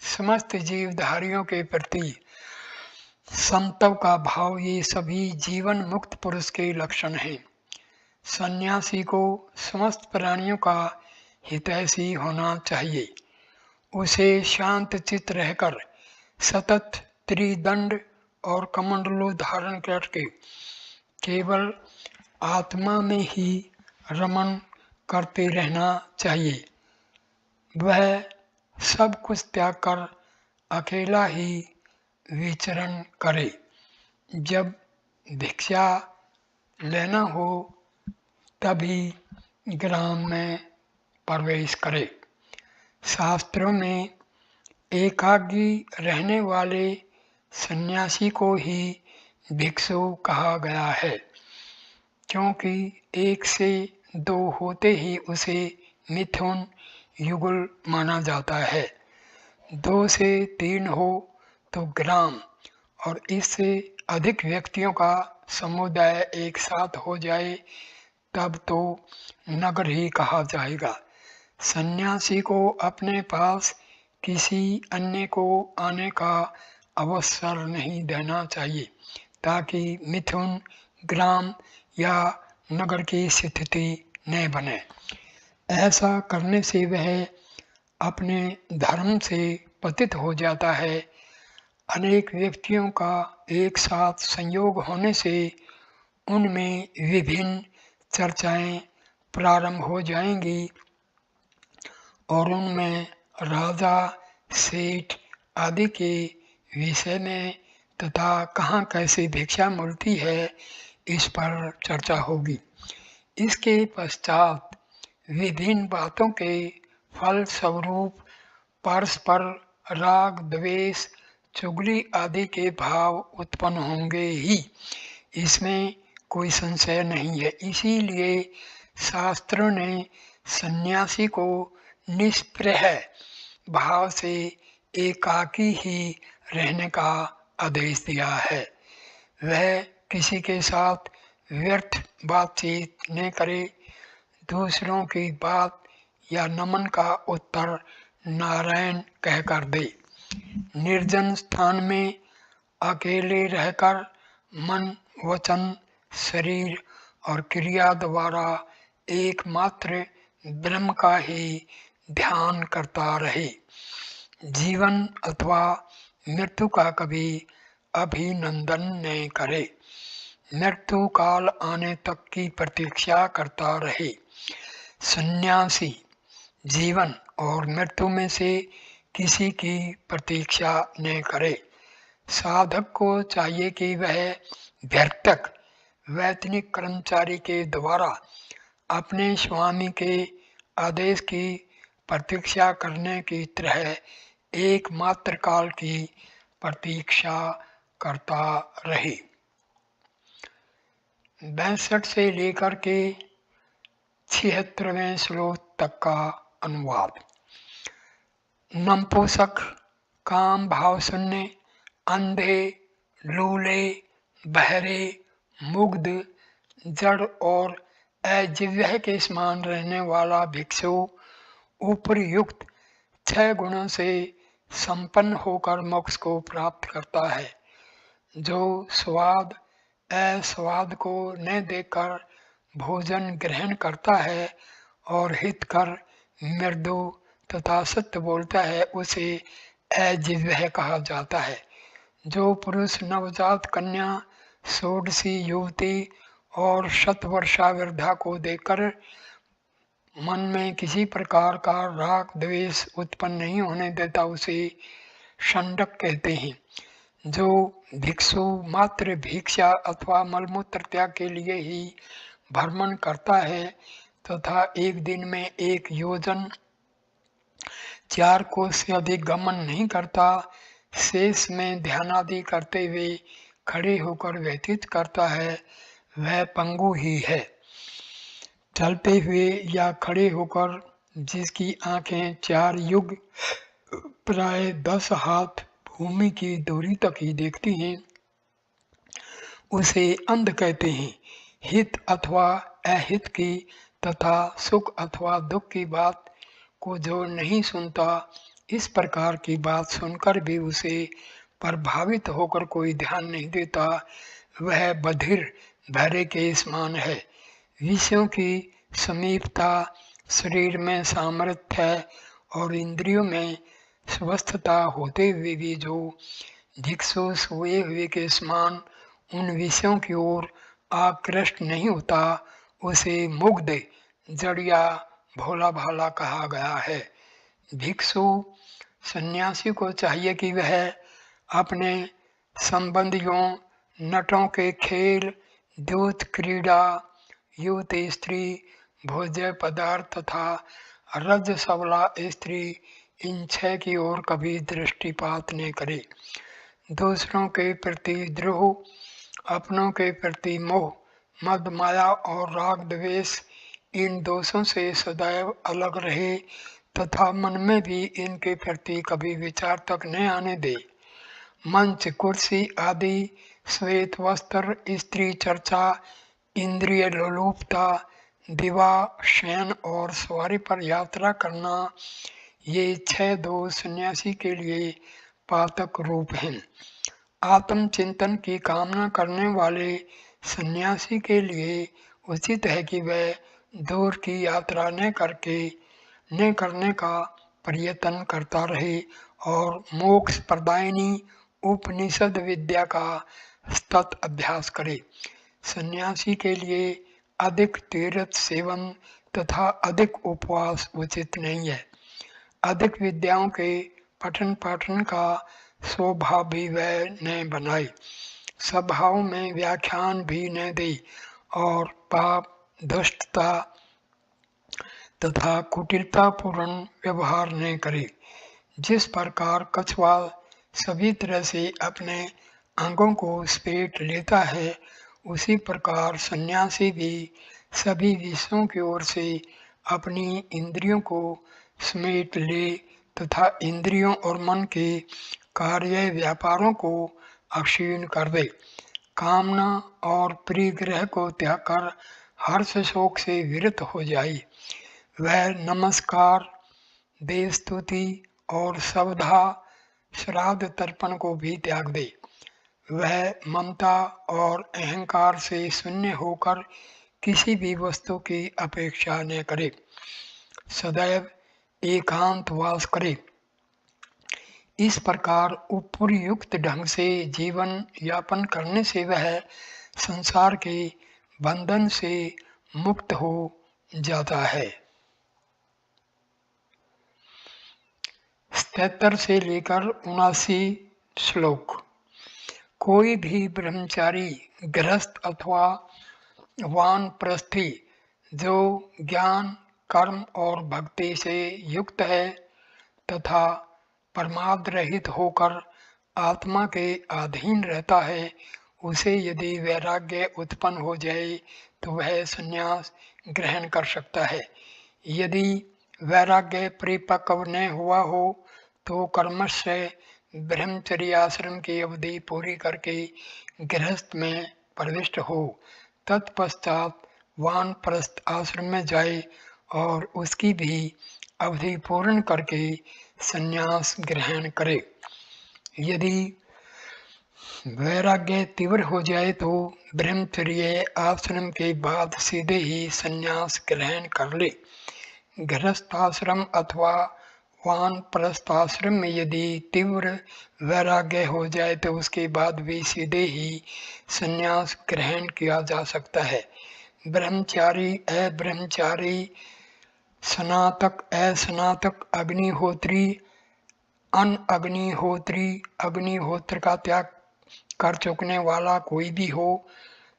समस्त जीवधारियों के प्रति समत्व का भाव, ये सभी जीवन मुक्त पुरुष के लक्षण हैं। सन्यासी को समस्त प्राणियों का हितैषी होना चाहिए। उसे शांत चित्त रहकर सतत त्रिदंड और कमंडलों धारण करके केवल आत्मा में ही रमण करते रहना चाहिए। वह सब कुछ त्याग कर अकेला ही विचरण करे। जब भिक्षा लेना हो तभी ग्राम में प्रवेश करे। शास्त्रों में एकाकी रहने वाले सन्यासी को ही भिक्षु कहा गया है, क्योंकि 1 से 2 होते ही उसे मिथुन युगल माना जाता है। 2 से 3 हो तो ग्राम, और इससे अधिक व्यक्तियों का समुदाय एक साथ हो जाए तब तो नगर ही कहा जाएगा। सन्यासी को अपने पास किसी अन्य को आने का अवसर नहीं देना चाहिए, ताकि मिथुन, ग्राम या नगर की स्थिति न बने। ऐसा करने से वह अपने धर्म से पतित हो जाता है। अनेक व्यक्तियों का एक साथ संयोग होने से उनमें विभिन्न चर्चाएं प्रारंभ हो जाएंगी और उनमें राजा, सेठ आदि के विषय में तथा कहाँ कैसे भिक्षा मिलती है इस पर चर्चा होगी। इसके पश्चात विभिन्न बातों के फल स्वरूप परस्पर राग, द्वेष, चुगली आदि के भाव उत्पन्न होंगे ही, इसमें कोई संशय नहीं है। इसीलिए शास्त्रों ने सन्यासी को निष्प्रह भाव से एकाकी ही रहने का आदेश दिया है। वह किसी के साथ व्यर्थ बातचीत न करे, दूसरों की बात या नमन का उत्तर नारायण कहकर दे। निर्जन स्थान में अकेले रहकर मन, वचन, शरीर और क्रिया द्वारा एकमात्र ब्रह्म का ही ध्यान करता रहे। जीवन अथवा मृत्यु का कभी अभिनंदन न करे। मृत्यु काल आने तक की प्रतीक्षा करता रहे। सन्यासी जीवन और मृत्यु में से किसी की प्रतीक्षा न करे। साधक को चाहिए कि वह व्यर्थक वैतनिक कर्मचारी के द्वारा अपने स्वामी के आदेश की प्रतीक्षा करने की तरह एकमात्र काल की प्रतीक्षा करता रहे। 62 से लेकर के 76वें श्लोक तक का अनुवाद। नपुंसक, काम भाव शून्य, अंधे, लूले, बहरे, मुग्ध, जड़ और अजिह्व के समान रहने वाला भिक्षु उपरयुक्त 6 गुणों से संपन्न होकर मोक्ष को प्राप्त करता है। जो स्वाद अस्वाद को न देखकर भोजन ग्रहण करता है और हितकर मृदु तथा सत्य बोलता है, उसे अजिह्व कहा जाता है। जो पुरुष नवजात कन्या, षोडशी युवती और शतवर्षा वृद्धा को देखकर मन में किसी प्रकार का राग द्वेष उत्पन्न नहीं होने देता, उसे षण्डक कहते हैं। जो भिक्षु मात्र भिक्षा अथवा मलमूत्र त्याग के लिए ही भ्रमण करता है तथा एक दिन में 1 योजन 4 कोस से अधिक गमन नहीं करता, शेष में ध्यानादि करते हुए खड़े होकर व्यतीत करता है, वह पंगु ही है। चलते हुए या खड़े होकर जिसकी आंखें 4 युग प्राय 10 हाथ भूमि की दूरी तक ही देखती हैं, उसे अंध कहते हैं। हित अथवा अहित की तथा सुख अथवा दुख की बात को जो नहीं सुनता, इस प्रकार की बात सुनकर भी उसे प्रभावित होकर कोई ध्यान नहीं देता, वह बधिर बहरे के समान है। विषयों की समीपता, शरीर में सामर्थ्य और इंद्रियों में स्वस्थता होते हुए भी जो भिक्षु सोए हुए के समान उन विषयों की ओर आकृष्ट नहीं होता, उसे मुग्ध, जड़िया, भोला भाला कहा गया है। भिक्षु सन्यासी को चाहिए कि वह अपने संबंधियों, नटों के खेल, दूत क्रीड़ा, युवती स्त्री, भोज्य पदार्थ तथा रज सबला स्त्री, इन 6 की ओर कभी दृष्टिपात न करे। दूसरों के प्रति द्रोह, अपनों के प्रति मोह, मद माया और राग द्वेष, इन दोषों से सदैव अलग रहे तथा मन में भी इनके प्रति कभी विचार तक न आने दे। मंच, कुर्सी आदि, श्वेत वस्त्र, स्त्री चर्चा, इंद्रिय लोलुपता, विवाह, शयन और सवारी पर यात्रा करना, ये 6 दोष सन्यासी के लिए पातक रूप हैं। आत्मचिंतन की कामना करने वाले सन्यासी के लिए उचित है कि वह दूर की यात्रा न करने का प्रयत्न करता रहे और मोक्ष प्रदायिनी उपनिषद विद्या का सतत अभ्यास करे। सन्यासी के लिए अधिक तीर्थ सेवन तथा अधिक उपवास उचित नहीं है। अधिक विद्याओं के पठन पाठन का स्वभाव भी वह न बनाए, स्वभाव में व्याख्यान भी न दे और पाप, दुष्टता तथा कुटिलता पूर्ण व्यवहार न करे। जिस प्रकार कछुआ सभी तरह से अपने अंगों को समेट लेता है, उसी प्रकार सन्यासी भी सभी विषयों की ओर से अपनी इंद्रियों को समेट ले तथा इंद्रियों और मन के कार्य व्यापारों को अक्षीण कर दे। कामना और परिग्रह को त्याग कर हर्ष शोक से विरत हो जाए। वह नमस्कार, देव स्तुति और सवधा, श्राद्ध तर्पण को भी त्याग दे। वह ममता और अहंकार से शून्य होकर किसी भी वस्तु की अपेक्षा न करे, सदैव एकांत वास करे। इस प्रकार उपयुक्त ढंग से जीवन यापन करने से वह संसार के बंधन से मुक्त हो जाता है। 77 से लेकर 79 श्लोक। कोई भी ब्रह्मचारी, गृहस्थ अथवा वानप्रस्थी जो ज्ञान, कर्म और भक्ति से युक्त है तथा प्रमाद रहित होकर आत्मा के अधीन रहता है, उसे यदि वैराग्य उत्पन्न हो जाए तो वह संन्यास ग्रहण कर सकता है। यदि वैराग्य परिपक्व न हुआ हो तो कर्मस्य ब्रह्मचर्य आश्रम की अवधि पूरी करके गृहस्थ में प्रविष्ट हो, तत्पश्चात वानप्रस्थ आश्रम में जाए और उसकी भी अवधि पूर्ण करके संन्यास ग्रहण करे। यदि वैराग्य तीव्र हो जाए तो ब्रह्मचर्य आश्रम के बाद सीधे ही संन्यास ग्रहण कर ले। गृहस्थाश्रम अथवा वानप्रस्थाश्रम में यदि तीव्र वैराग्य हो जाए तो उसके बाद भी सीधे ही संन्यास ग्रहण किया जा सकता है। ब्रह्मचारी, अब्रह्मचारी, स्नातक, अस्नातक, अग्निहोत्री, अग्निहोत्री, अग्निहोत्र का त्याग कर चुकने वाला कोई भी हो,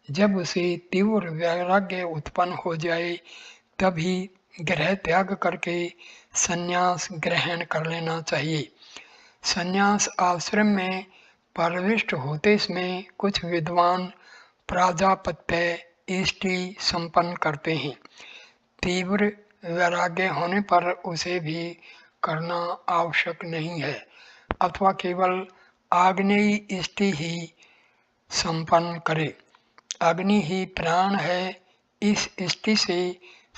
जब उसे तीव्र वैराग्य उत्पन्न हो जाए तभी गृह त्याग करके संन्यास ग्रहण कर लेना चाहिए। संन्यास आश्रम में प्रविष्ट होते समय कुछ विद्वान प्राजापत्य इष्टि संपन्न करते हैं। तीव्र वैराग्य होने पर उसे भी करना आवश्यक नहीं है अथवा केवल आग्नेय इष्टि ही संपन्न करे। अग्नि ही प्राण है, इस इष्टि से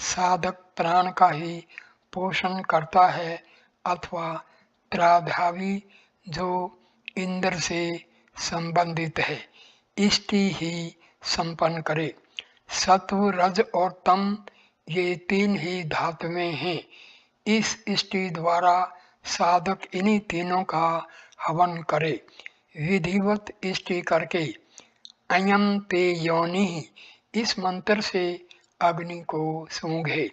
साधक प्राण का ही पोषण करता है अथवा त्राभावी जो इंद्र से संबंधित है, इष्टि ही संपन्न करे। सत्व, रज और तम ये 3 ही धातुएं हैं। इस इष्टि द्वारा साधक इन्हीं तीनों का हवन करे। विधिवत इष्टि करके अयम ते योनि, इस मंत्र से अग्नि को सूंघे।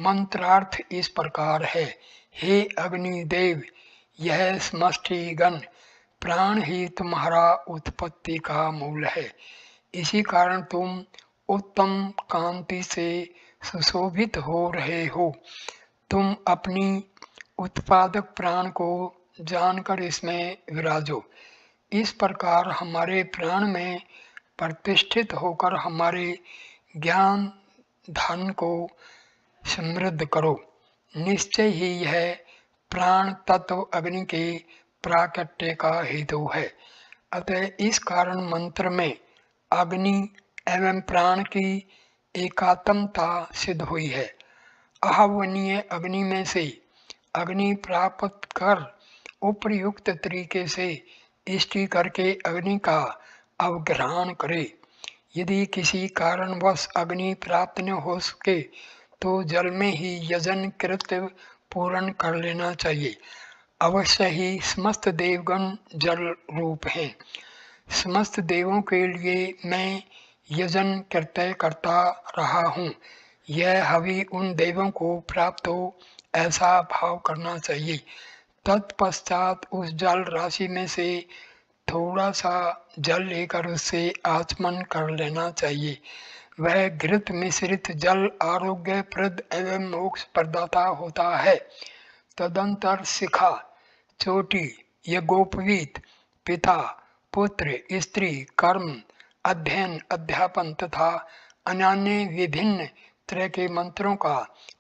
मंत्रार्थ इस प्रकार है, हे अग्निदेव, यह समष्टि गण प्राण ही तुम्हारा उत्पत्ति का मूल है। इसी कारण तुम उत्तम कांति से सुशोभित हो रहे हो। तुम अपनी उत्पादक प्राण को जानकर इसमें विराजो। इस प्रकार हमारे प्राण में प्रतिष्ठित होकर हमारे ज्ञान धन को समृद्ध करो। निश्चय ही यह प्राण तत्व अग्नि के प्राकट्य का हेतु है। अतः इस कारण मंत्र में अग्नि एवं प्राण की एकात्मता सिद्ध हुई है। आह्वनीय अग्नि में से अग्नि प्राप्त कर उपयुक्त तरीके से इष्टि करके अग्नि का अवग्रहण करे। यदि किसी कारणवश अग्नि प्राप्त न हो सके तो जल में ही यजन कृत्य पूर्ण कर लेना चाहिए। अवश्य ही समस्त देवगण जल रूप हैं। समस्त देवों के लिए मैं यजन कृत्य करता रहा हूँ। यह हवि उन देवों को प्राप्त हो ऐसा भाव करना चाहिए। तत्पश्चात उस जल राशि में से थोड़ा सा जल लेकर उससे आचमन कर लेना चाहिए। वह घृत मिश्रित जल आरोग्यप्रद एवं मोक्ष प्रदाता होता है। तदंतर शिखा, चोटी, यज्ञोपवीत, पिता, पुत्र, स्त्री, कर्म, अध्ययन, अध्यापन तथा अन्य विभिन्न तरह के मंत्रों का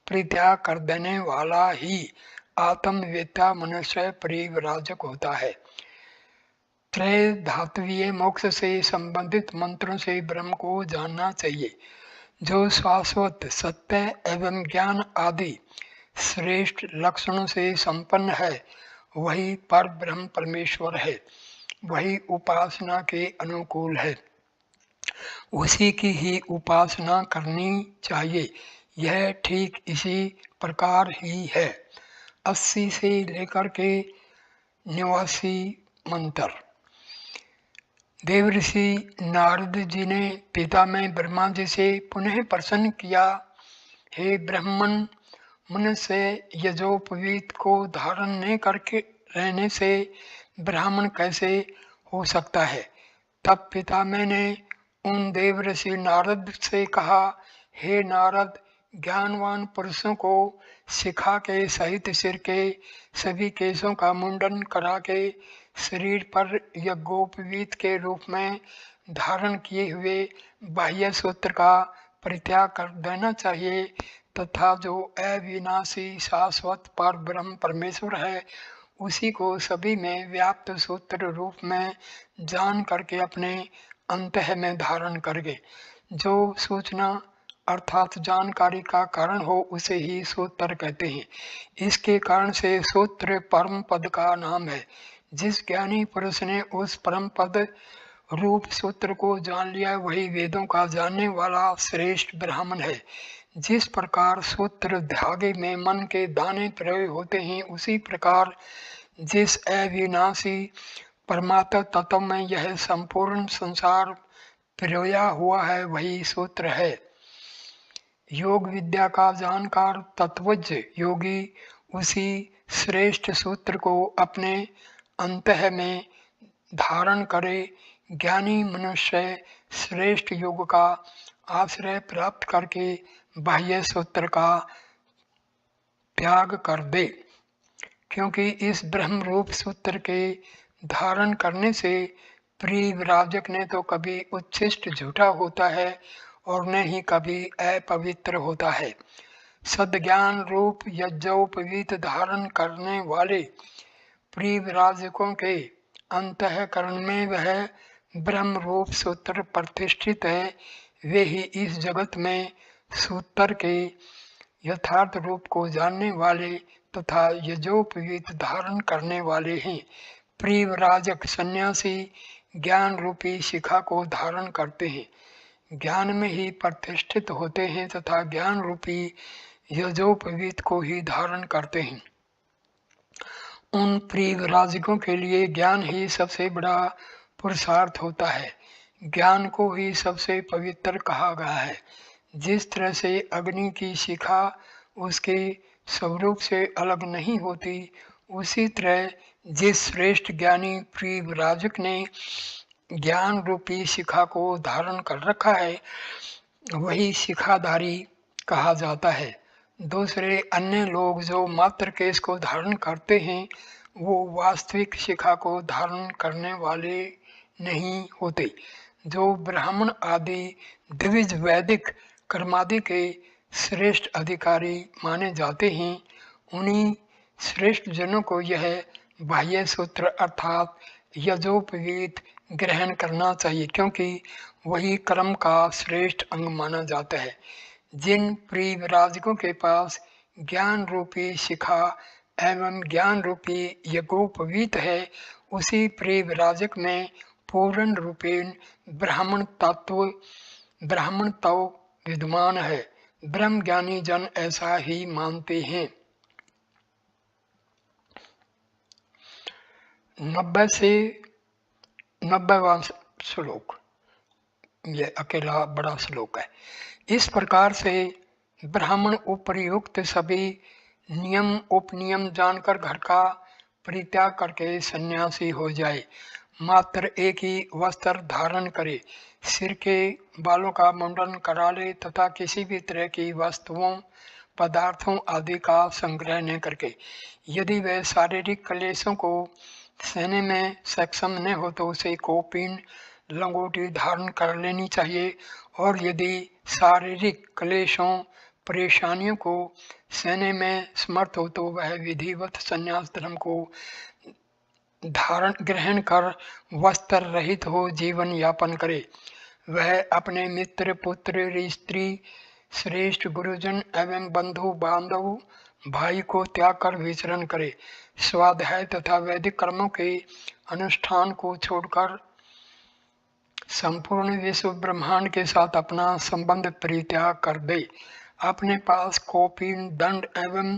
परित्याग कर देने वाला ही आत्मवेत्ता मनुष्य परिव्राजक होता है। त्रय धातवीय मोक्ष से संबंधित मंत्रों से ब्रह्म को जानना चाहिए। जो शाश्वत सत्य एवं ज्ञान आदि श्रेष्ठ लक्षणों से संपन्न है वही पर ब्रह्म परमेश्वर है। वही उपासना के अनुकूल है। उसी की ही उपासना करनी चाहिए। यह ठीक इसी प्रकार ही है। 80 से लेकर के 89 मंत्र। देवऋषि नारद जी ने पिता में ब्रह्मा जी से पुनः प्रश्न किया, हे ब्राह्मण, मनुष्य यजोपवीत को धारण न करके रहने से ब्राह्मण कैसे हो सकता है। तब पिता मैंने उन देवऋषि नारद से कहा, हे नारद, ज्ञानवान पुरुषों को शिखा के सहित सिर के सभी केशों का मुंडन करा के शरीर पर यज्ञोपवीत के रूप में धारण किए हुए बाह्य सूत्र का परित्याग कर देना चाहिए तथा जो अविनाशी शाश्वत पर ब्रह्म परमेश्वर है उसी को सभी में व्याप्त सूत्र रूप में जान करके अपने अंतः में धारण करके जो सूचना अर्थात जानकारी का कारण हो उसे ही सूत्र कहते हैं। इसके कारण से सूत्र परम पद का नाम है। जिस ज्ञानी पुरुष ने उस परम पद रूप सूत्र को जान लिया वही वेदों का जानने वाला श्रेष्ठ ब्राह्मण है। जिस प्रकार सूत्र धागे में मन के दाने प्रयोग होते हैं उसी प्रकार जिस अविनाशी परमात्मा तत्व में यह संपूर्ण संसार पिरोया हुआ है वही सूत्र है। योग विद्या का जानकार तत्वज्ञ योगी उसी श्रेष्ठ सूत्र को अपने अंतः में धारण करे। ज्ञानी मनुष्य श्रेष्ठ योग का आश्रय प्राप्त करके बाह्य सूत्र का त्याग कर दे, क्योंकि इस ब्रह्म रूप सूत्र के धारण करने से परिव्राजक ने तो कभी उच्छिष्ट झूठा होता है और न ही कभी अपवित्र होता है। सद्ज्ञान रूप यज्ञोपवीत धारण करने वाले परिव्राजकों के अंतःकरण में वह ब्रह्म रूप सूत्र प्रतिष्ठित है। वे ही इस जगत में सूत्र के यथार्थ रूप को जानने वाले तथा यज्ञोपवीत धारण करने वाले हैं। परिव्राजक सन्यासी ज्ञान रूपी शिखा को धारण करते हैं, ज्ञान में ही प्रतिष्ठित होते हैं तथा ज्ञान रूपी यज्ञोपवीत को ही धारण करते हैं। उन परिव्राजकों के लिए ज्ञान ही सबसे बड़ा पुरुषार्थ होता है। ज्ञान को ही सबसे पवित्र कहा गया है। जिस तरह से अग्नि की शिखा उसके स्वरूप से अलग नहीं होती उसी तरह जिस श्रेष्ठ ज्ञानी परिव्राजक ने ज्ञान रूपी शिखा को धारण कर रखा है वही शिखाधारी कहा जाता है। दूसरे अन्य लोग जो मात्र केश को धारण करते हैं वो वास्तविक शिखा को धारण करने वाले नहीं होते। जो ब्राह्मण आदि द्विज वैदिक कर्मादि के श्रेष्ठ अधिकारी माने जाते हैं उन्हीं श्रेष्ठ जनों को यह बाह्य सूत्र अर्थात यजोपवीत ग्रहण करना चाहिए, क्योंकि वही कर्म का श्रेष्ठ अंग माना जाता है। जिन परिव्राजकों के पास ज्ञान रूपी शिखा एवं ज्ञान रूपी यज्ञोपवीत है उसी परिव्राजक में पूर्ण रूपेण ब्राह्मण तत्व विद्यमान है। ब्रह्म ज्ञानी जन ऐसा ही मानते हैं। 90 से 90वां श्लोक, यह अकेला बड़ा श्लोक है। इस प्रकार से ब्राह्मण उपर्युक्त सभी नियम उपनियम जानकर घर का परित्याग करके सन्यासी हो जाए। मात्र एक ही वस्त्र धारण करे, सिर के बालों का मुंडन करा ले तथा किसी भी तरह की वस्तुओं पदार्थों आदि का संग्रह न करके यदि वह शारीरिक क्लेशों को सहने में सक्षम न हो तो उसे कौपीन लंगोटी धारण कर लेनी चाहिए, और यदि शारीरिक क्लेशों परेशानियों को सहने में समर्थ हो तो वह विधिवत संन्यास धर्म को ग्रहण कर वस्त्र रहित हो जीवन यापन करे। वह अपने मित्र पुत्र स्त्री श्रेष्ठ गुरुजन एवं बंधु बांधव भाई को त्याग कर विचरण करे। स्वाध्याय तथा वैदिक कर्मों के अनुष्ठान को छोड़कर संपूर्ण विश्व ब्रह्मांड के साथ अपना संबंध परित्याग कर दे। अपने पास कौपीन दंड एवं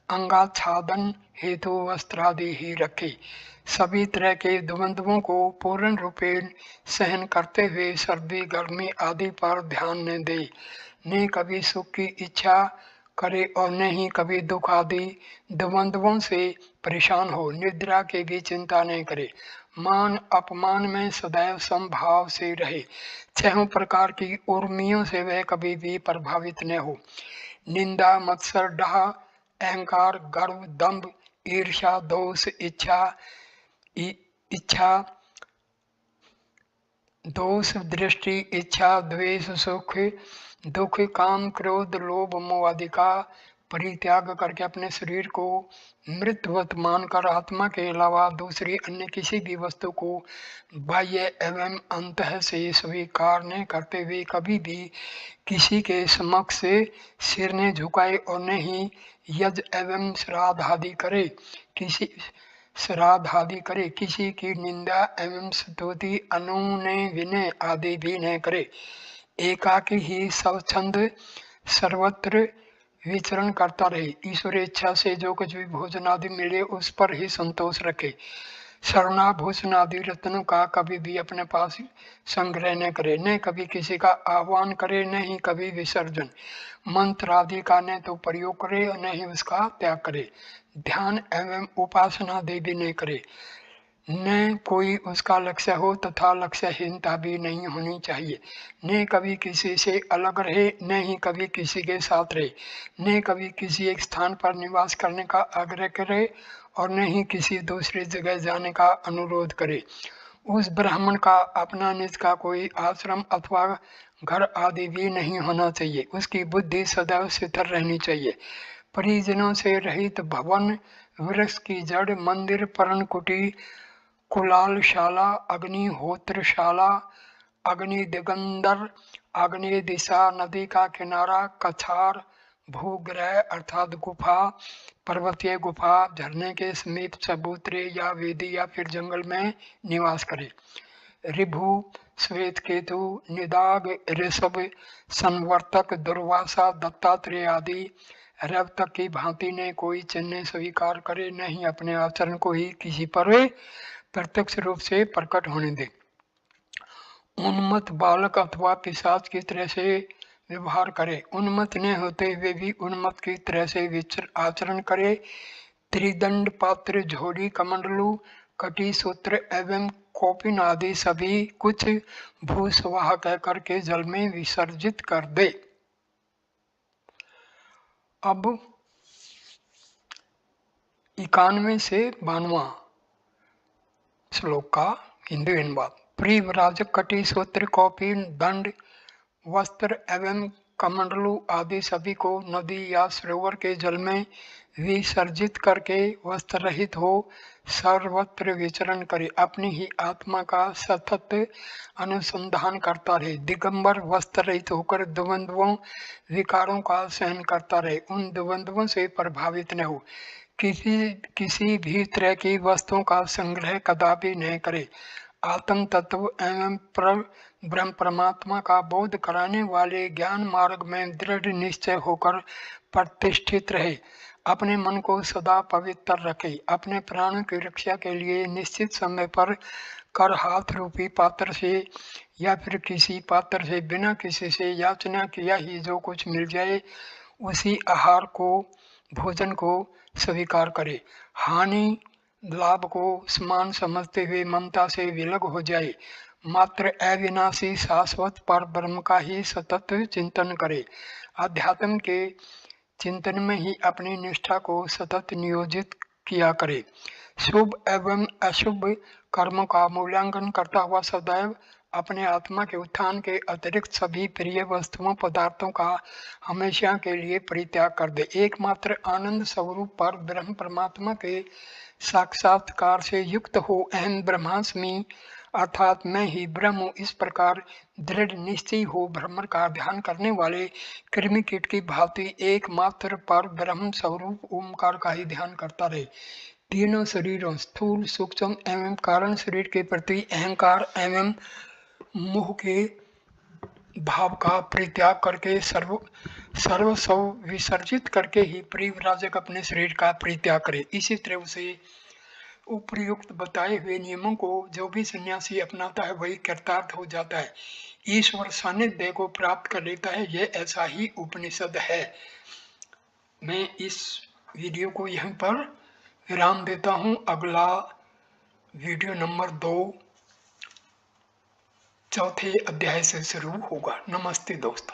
अंगाच्छादन हेतु वस्त्रादि ही रखे। सभी तरह के द्वंद्वों को पूर्ण रूपेण सहन करते हुए सर्दी गर्मी आदि पर ध्यान न दे, न कभी सुख की इच्छा करे और न ही कभी दुख आदि द्वंद्वों से परेशान हो। निद्रा की भी चिंता नहीं करे। मान अपमान में सदैव समभाव से रहे। 6 प्रकार की उर्मियों से वह कभी भी प्रभावित न हो। निंदा मत्सर डाह अहंकार गर्व दंभ ईर्ष्या दोष इच्छा दोष दृष्टि इच्छा द्वेष सुख दुख काम क्रोध लोभ मोह आदि का परित्याग करके अपने शरीर को मृतवत मानकर आत्मा के अलावा दूसरी अन्य किसी भी वस्तु को बाह्य एवं अंतः से स्वीकार न करते हुए कभी भी किसी के समक्ष सिर न झुकाए और न ही यज्ञ एवं श्राद्ध आदि करे। किसी की निंदा एवं स्तुति अनुनय विनय आदि भी न करे। एकाकी ही स्वच्छंद सर्वत्र विचरण करता रहे। ईश्वर इच्छा से जो कुछ भी भोजन आदि मिले उस पर ही संतोष रखे। शरणाभूषण आदि रत्नों का कभी भी अपने पास संग्रह न करे, न कभी किसी का आह्वान करे, न ही कभी विसर्जन। मंत्र आदि का न तो प्रयोग करे और न ही उसका त्याग करे। ध्यान एवं उपासना आदि भी न करे। न कोई उसका लक्ष्य हो तथा लक्ष्यहीनता भी नहीं होनी चाहिए। न कभी किसी से अलग रहे, न ही कभी किसी के साथ रहे। न कभी किसी एक स्थान पर निवास करने का आग्रह करे और न ही किसी दूसरी जगह जाने का अनुरोध करे। उस ब्राह्मण का अपना निज का कोई आश्रम अथवा घर आदि भी नहीं होना चाहिए। उसकी बुद्धि सदैव स्थिर रहनी चाहिए। परिजनों से रहित भवन वृक्ष की जड़ मंदिर पर्णकुटी कुलालशाला अग्निहोत्रशाला अग्नि दिगंबर अग्नि दिशा नदी का किनारा कछार भूग्रह अर्थात गुफा पर्वतीय गुफा झरने के समीप चबूतरे या वेदी या फिर जंगल में निवास करे। ऋभु श्वेत केतु निदाग ऋषभ संवर्तक दुर्वासा दत्तात्रेय आदि रवतक की भांति ने कोई चिन्ह स्वीकार करे, न ही अपने आचरण को ही किसी पर प्रत्यक्ष रूप से प्रकट होने दे। उन्मत्त बालक अथवा पिशाच की तरह से व्यवहार करे। उन्मत्त न होते हुए भी उन्मत्त की तरह से आचरण करे। त्रिदंड पात्र झोड़ी कमंडलू कटी सूत्र एवं कौपिन आदि सभी कुछ भूस्वाह कहकर के जल में विसर्जित कर दे। अब 91 से 92 श्लोक का हिंदी अनुवाद। प्रिव्राजक कटी सूत्र कौपिन दंड वस्त्र एवं कमंडलू आदि सभी को नदी या सरोवर के जल में विसर्जित करके वस्त्र रहित हो सर्वत्र विचरण करे, अपनी ही आत्मा का सतत अनुसंधान करता रहे, दिगंबर वस्त्र रहित होकर द्वंद्वों विकारों का सहन करता रहे, उन द्वंद्वों से प्रभावित न हो, किसी भी तरह की वस्तुओं का संग्रह कदापि नहीं करे, आत्म तत्व एवं ब्रह्म परमात्मा का बोध कराने वाले ज्ञान मार्ग में दृढ़ निश्चय होकर प्रतिष्ठित रहे, अपने मन को सदा पवित्र रखे, अपने प्राणों की रक्षा के लिए निश्चित समय पर कर हाथ रूपी पात्र से या फिर किसी पात्र से बिना किसी से याचना किया ही जो कुछ मिल जाए उसी आहार को भोजन को स्वीकार करे, हानि लाभ को समान समझते हुए ममता से विलग हो जाए, मात्र अविनाशी शाश्वत पर ब्रह्म का ही सतत चिंतन करे, अध्यात्म के चिंतन में ही अपनी निष्ठा को सतत नियोजित किया करे, शुभ एवं अशुभ कर्मों का मूल्यांकन करता हुआ सदैव अपने आत्मा के उत्थान के अतिरिक्त सभी प्रिय वस्तुओं पदार्थों का हमेशा के लिए परित्याग कर दे, एकमात्र आनंद स्वरूप पर ब्रह्म परमात्मा के साक्षात्कार से युक्त हो, अहम ब्रह्मास्मि अर्थात मैं ही ब्रह्म हूँ, इस प्रकार दृढ़ निश्चय हो भ्रमर का ध्यान करने वाले कृमि कीट की भांति एकमात्र पर ब्रह्म स्वरूप ओमकार का ही ध्यान करता रहे, तीनों शरीरों स्थूल सूक्ष्म एवं कारण शरीर के प्रति अहंकार एवं मोह के भाव का परित्याग करके सर्वस्व विसर्जित करके ही प्रिव्राजक अपने शरीर का परित्याग करे। इसी तरह से उपयुक्त बताए हुए नियमों को जो भी सन्यासी अपनाता है वही कृतार्थ हो जाता है, ईश्वर सानिध्य को प्राप्त कर लेता है, यह ऐसा ही उपनिषद है। मैं इस वीडियो को यहीं पर विराम देता हूँ, अगला वीडियो नंबर 2 चौथे अध्याय से शुरू होगा। नमस्ते दोस्तों।